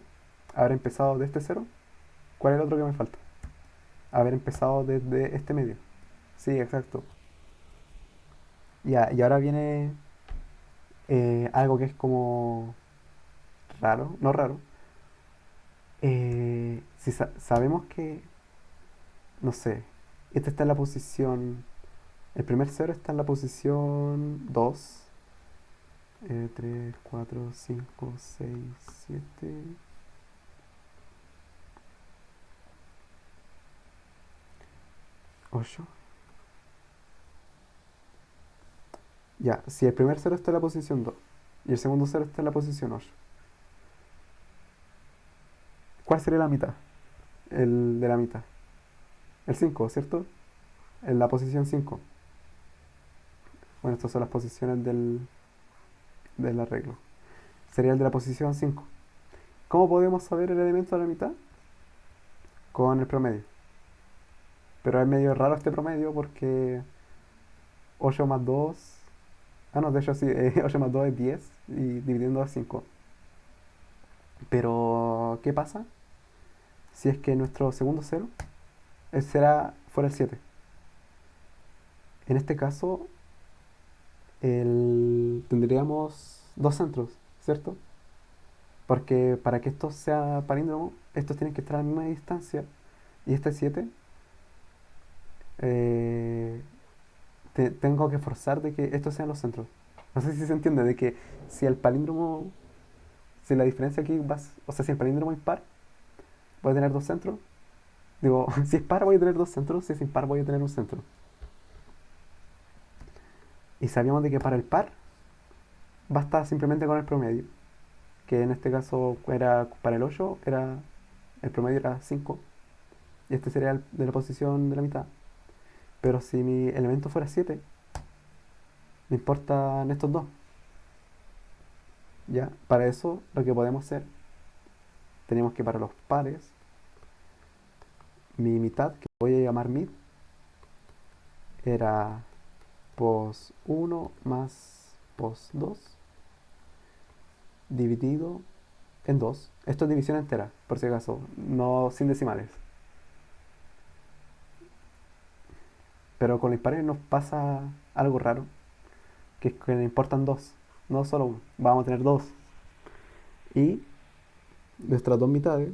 haber empezado de este cero. ¿Cuál es el otro que me falta? Haber empezado desde este medio. Sí, exacto. Ya, y ahora viene algo que es como raro, no raro. Si sabemos que, no sé, este está en la posición, el primer cero está en la posición 2, 3, 4, 5, 6, 7, 8. Ya, si el primer cero está en la posición 2 y el segundo cero está en la posición 8, ¿cuál sería la mitad? El de la mitad. El 5, ¿cierto? En la posición 5. Bueno, estas son las posiciones del arreglo. Sería el de la posición 5. ¿Cómo podemos saber el elemento de la mitad? Con el promedio. Pero es medio raro este promedio porque 8 más 2. Ah, no, de hecho sí, 8 más 2 es 10 y dividiendo a 5. Pero, ¿qué pasa si es que nuestro segundo cero fuera el 7? En este caso, tendríamos dos centros, ¿cierto? Porque para que esto sea palíndromo, estos tienen que estar a la misma distancia. Y este 7, eh, tengo que forzar de que estos sean los centros. No sé si se entiende, de que si el palíndromo, si la diferencia aquí va, o sea, si el palíndromo es par, voy a tener dos centros. Digo, si es par voy a tener dos centros, si es impar voy a tener un centro. Y sabíamos de que para el par basta simplemente con el promedio, que en este caso era para el 8 el promedio era 5 y este sería el de la posición de la mitad. Pero si mi elemento fuera 7, me importan estos dos. ¿Ya? Para eso lo que podemos hacer, tenemos que para los pares, mi mitad, que voy a llamar mid, era pos 1 más pos 2 dividido en 2. Esto es división entera, por si acaso, no sin decimales. Pero con los impares nos pasa algo raro, que es que le importan dos, no solo uno. Vamos a tener dos. Y nuestras dos mitades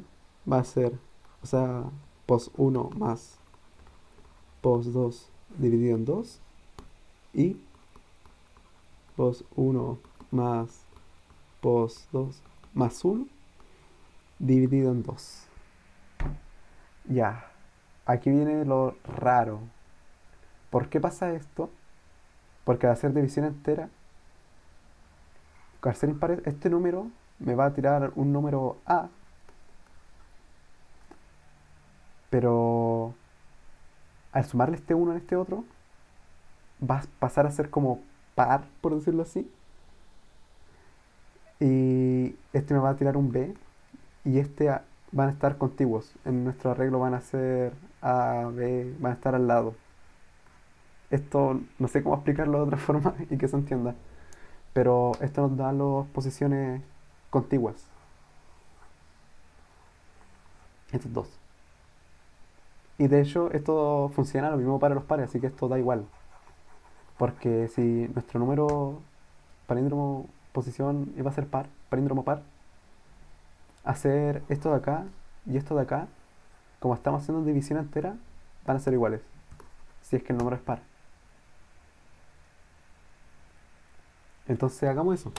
va a ser, o sea, pos uno más pos 2 dividido en 2 y pos uno más pos 2 más uno dividido en 2. Ya, aquí viene lo raro. ¿Por qué pasa esto? Porque al hacer división entera, al ser impares, este número me va a tirar un número A, pero al sumarle este uno en este otro, va a pasar a ser como par, por decirlo así. Y este me va a tirar un B y van a estar contiguos. En nuestro arreglo van a ser A, B, van a estar al lado. Esto no sé cómo explicarlo de otra forma y que se entienda. Pero esto nos da las posiciones contiguas. Estos dos. Y de hecho esto funciona lo mismo para los pares, así que esto da igual. Porque si nuestro número palíndromo posición iba a ser par, palíndromo par, hacer esto de acá y esto de acá, como estamos haciendo división entera, van a ser iguales. Si es que el número es par. Entonces hagamos eso.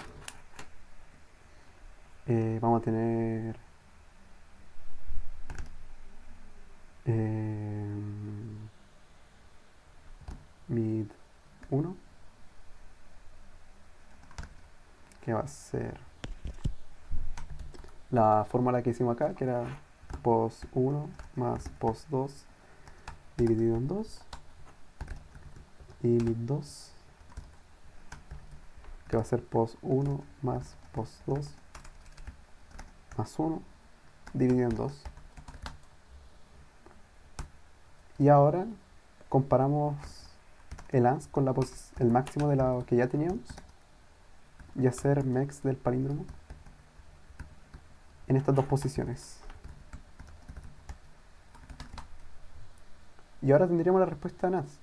Vamos a tener eh, mid uno, que va a ser la fórmula que hicimos acá, que era pos uno más pos 2 dividido en 2 y mid 2, que va a ser pos uno más pos 2 más uno dividido en 2. Y ahora comparamos el ans con el máximo de la que ya teníamos y hacer mex del palíndromo en estas dos posiciones. Y ahora tendríamos la respuesta en ans.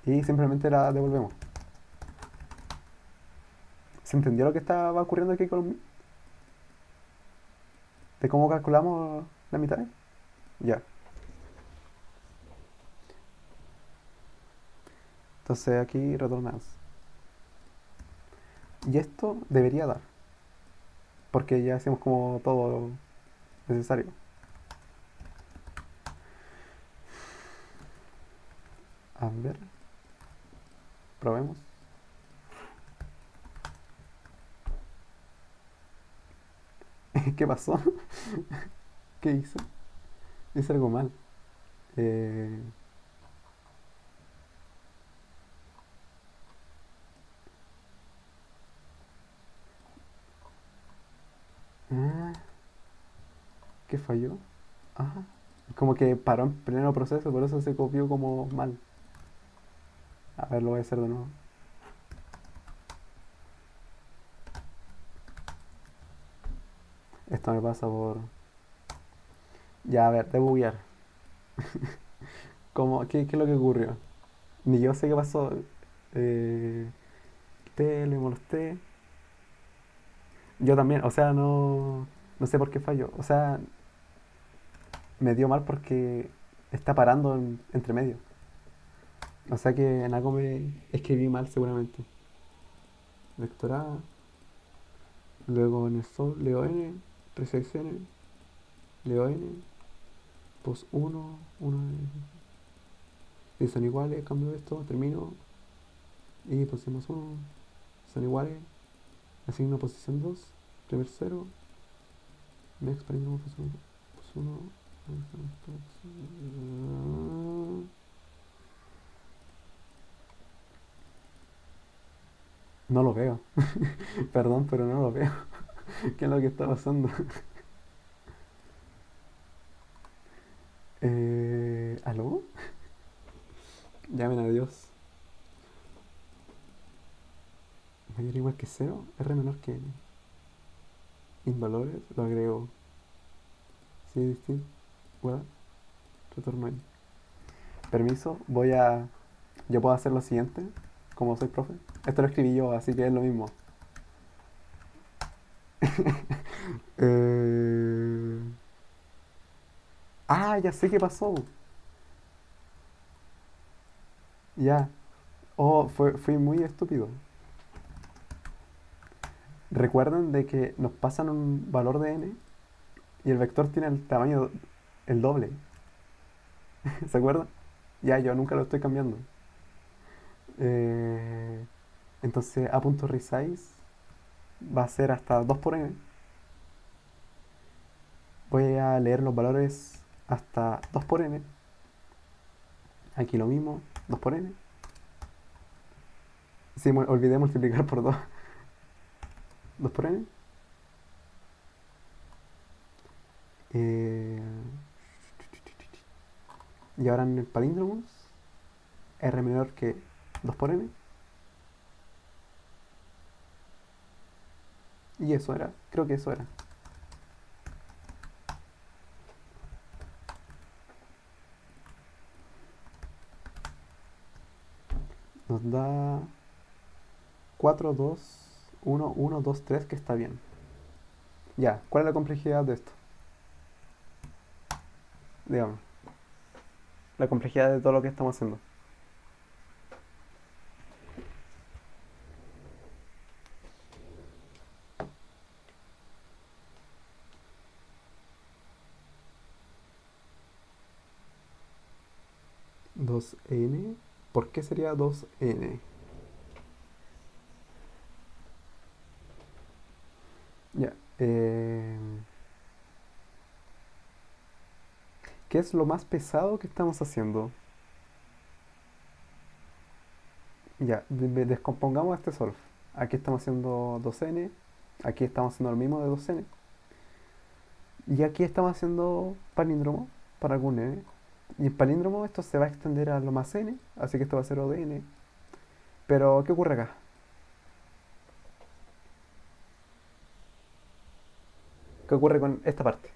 Y simplemente la devolvemos. ¿Se entendió lo que estaba ocurriendo aquí de cómo calculamos la mitad? Ya. Entonces aquí retornamos. Y esto debería dar. Porque ya hacemos como todo necesario. A ver. Probemos. ¿Qué pasó? ¿Qué hice? Hice algo mal. Eh, ah, ¿Qué falló? Ah, como que paró en pleno proceso, por eso se copió como mal. A ver, lo voy a hacer de nuevo. Esto me pasa por... Ya, a ver, debuguear. ¿Qué es lo que ocurrió? Ni yo sé qué pasó. Eh, le molesté. Yo también, o sea, no sé por qué falló. O sea, me dio mal porque está parando entre medio. O sea que en algo me escribí mal seguramente. Vector A, luego en el sol leo N, preseleccione, leo N, pos 1, 1, y son iguales, cambio esto, termino, y posición 1, son iguales, asigno posición 2, primer 0, me exprimo posición 1, no lo veo. Perdón, pero no lo veo. ¿Qué es lo que está pasando? ¿Aló? Llamen a Dios. Mayor o igual que cero, R menor que N. Invalores, lo agrego. Sí, distinto. Igual, retorno N. Permiso, yo puedo hacer lo siguiente, como soy profe. Esto lo escribí yo, así que es lo mismo. ya sé qué pasó. Ya. Oh, fui muy estúpido. Recuerden de que nos pasan un valor de n y el vector tiene el tamaño, el doble. ¿Se acuerdan? Ya, yo nunca lo estoy cambiando. Eh, entonces a.resize va a ser hasta 2 por n. Voy a leer los valores hasta 2 por n. Aquí lo mismo, 2 por n. Sí, olvidé multiplicar por 2. 2 por n. Eh, y ahora en el palíndromos, r menor que 2 por n. Y eso era, creo que eso era. Nos da 4 2 1 1 2 3 que está bien. Ya, ¿cuál es la complejidad de esto? Digamos, la complejidad de todo lo que estamos haciendo. Dos n. ¿Por qué sería 2n? Ya. ¿Qué es lo más pesado que estamos haciendo? Ya, descompongamos este solve. Aquí estamos haciendo 2n. Aquí estamos haciendo lo mismo de 2n. Y aquí estamos haciendo palíndromo para algún n. Y en palíndromo esto se va a extender a lo más n. Así que esto va a ser O de n. Pero, ¿qué ocurre acá? ¿Qué ocurre con esta parte?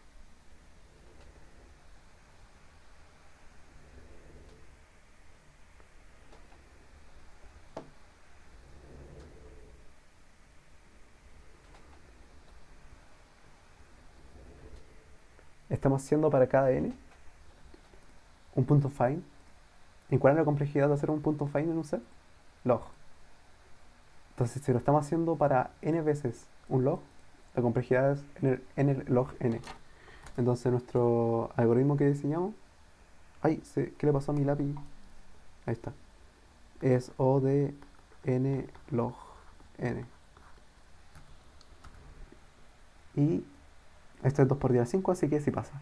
Estamos haciendo para cada n un punto find. ¿Y cuál es la complejidad de hacer un punto find en un set? Log. Entonces, si lo estamos haciendo para n veces un log, la complejidad es n log n. Entonces, nuestro algoritmo que diseñamos. Ay, ¿qué le pasó a mi lápiz? Ahí está. Es O de n log n. Y esto es 2 por 10 a 5, así que sí pasa.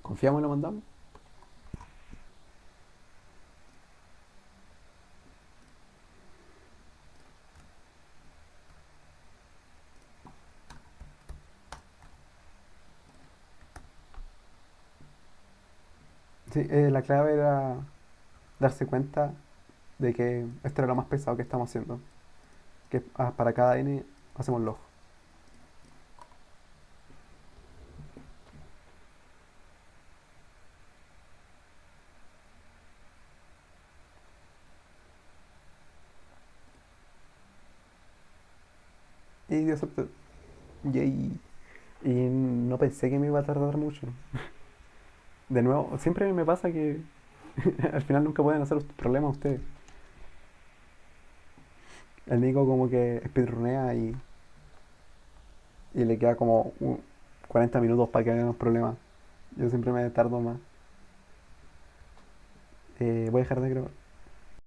¿Confiamos y lo mandamos? Sí, la clave era darse cuenta de que esto era lo más pesado que estamos haciendo. Que para cada n hacemos log. Y dio suerte. Yay. Y no pensé que me iba a tardar mucho. De nuevo, siempre me pasa que al final nunca pueden hacer problemas ustedes. El Nico como que speedrunea y le queda como 40 minutos para que hagan los problemas. Yo siempre me tardo más. Voy a dejar de grabar.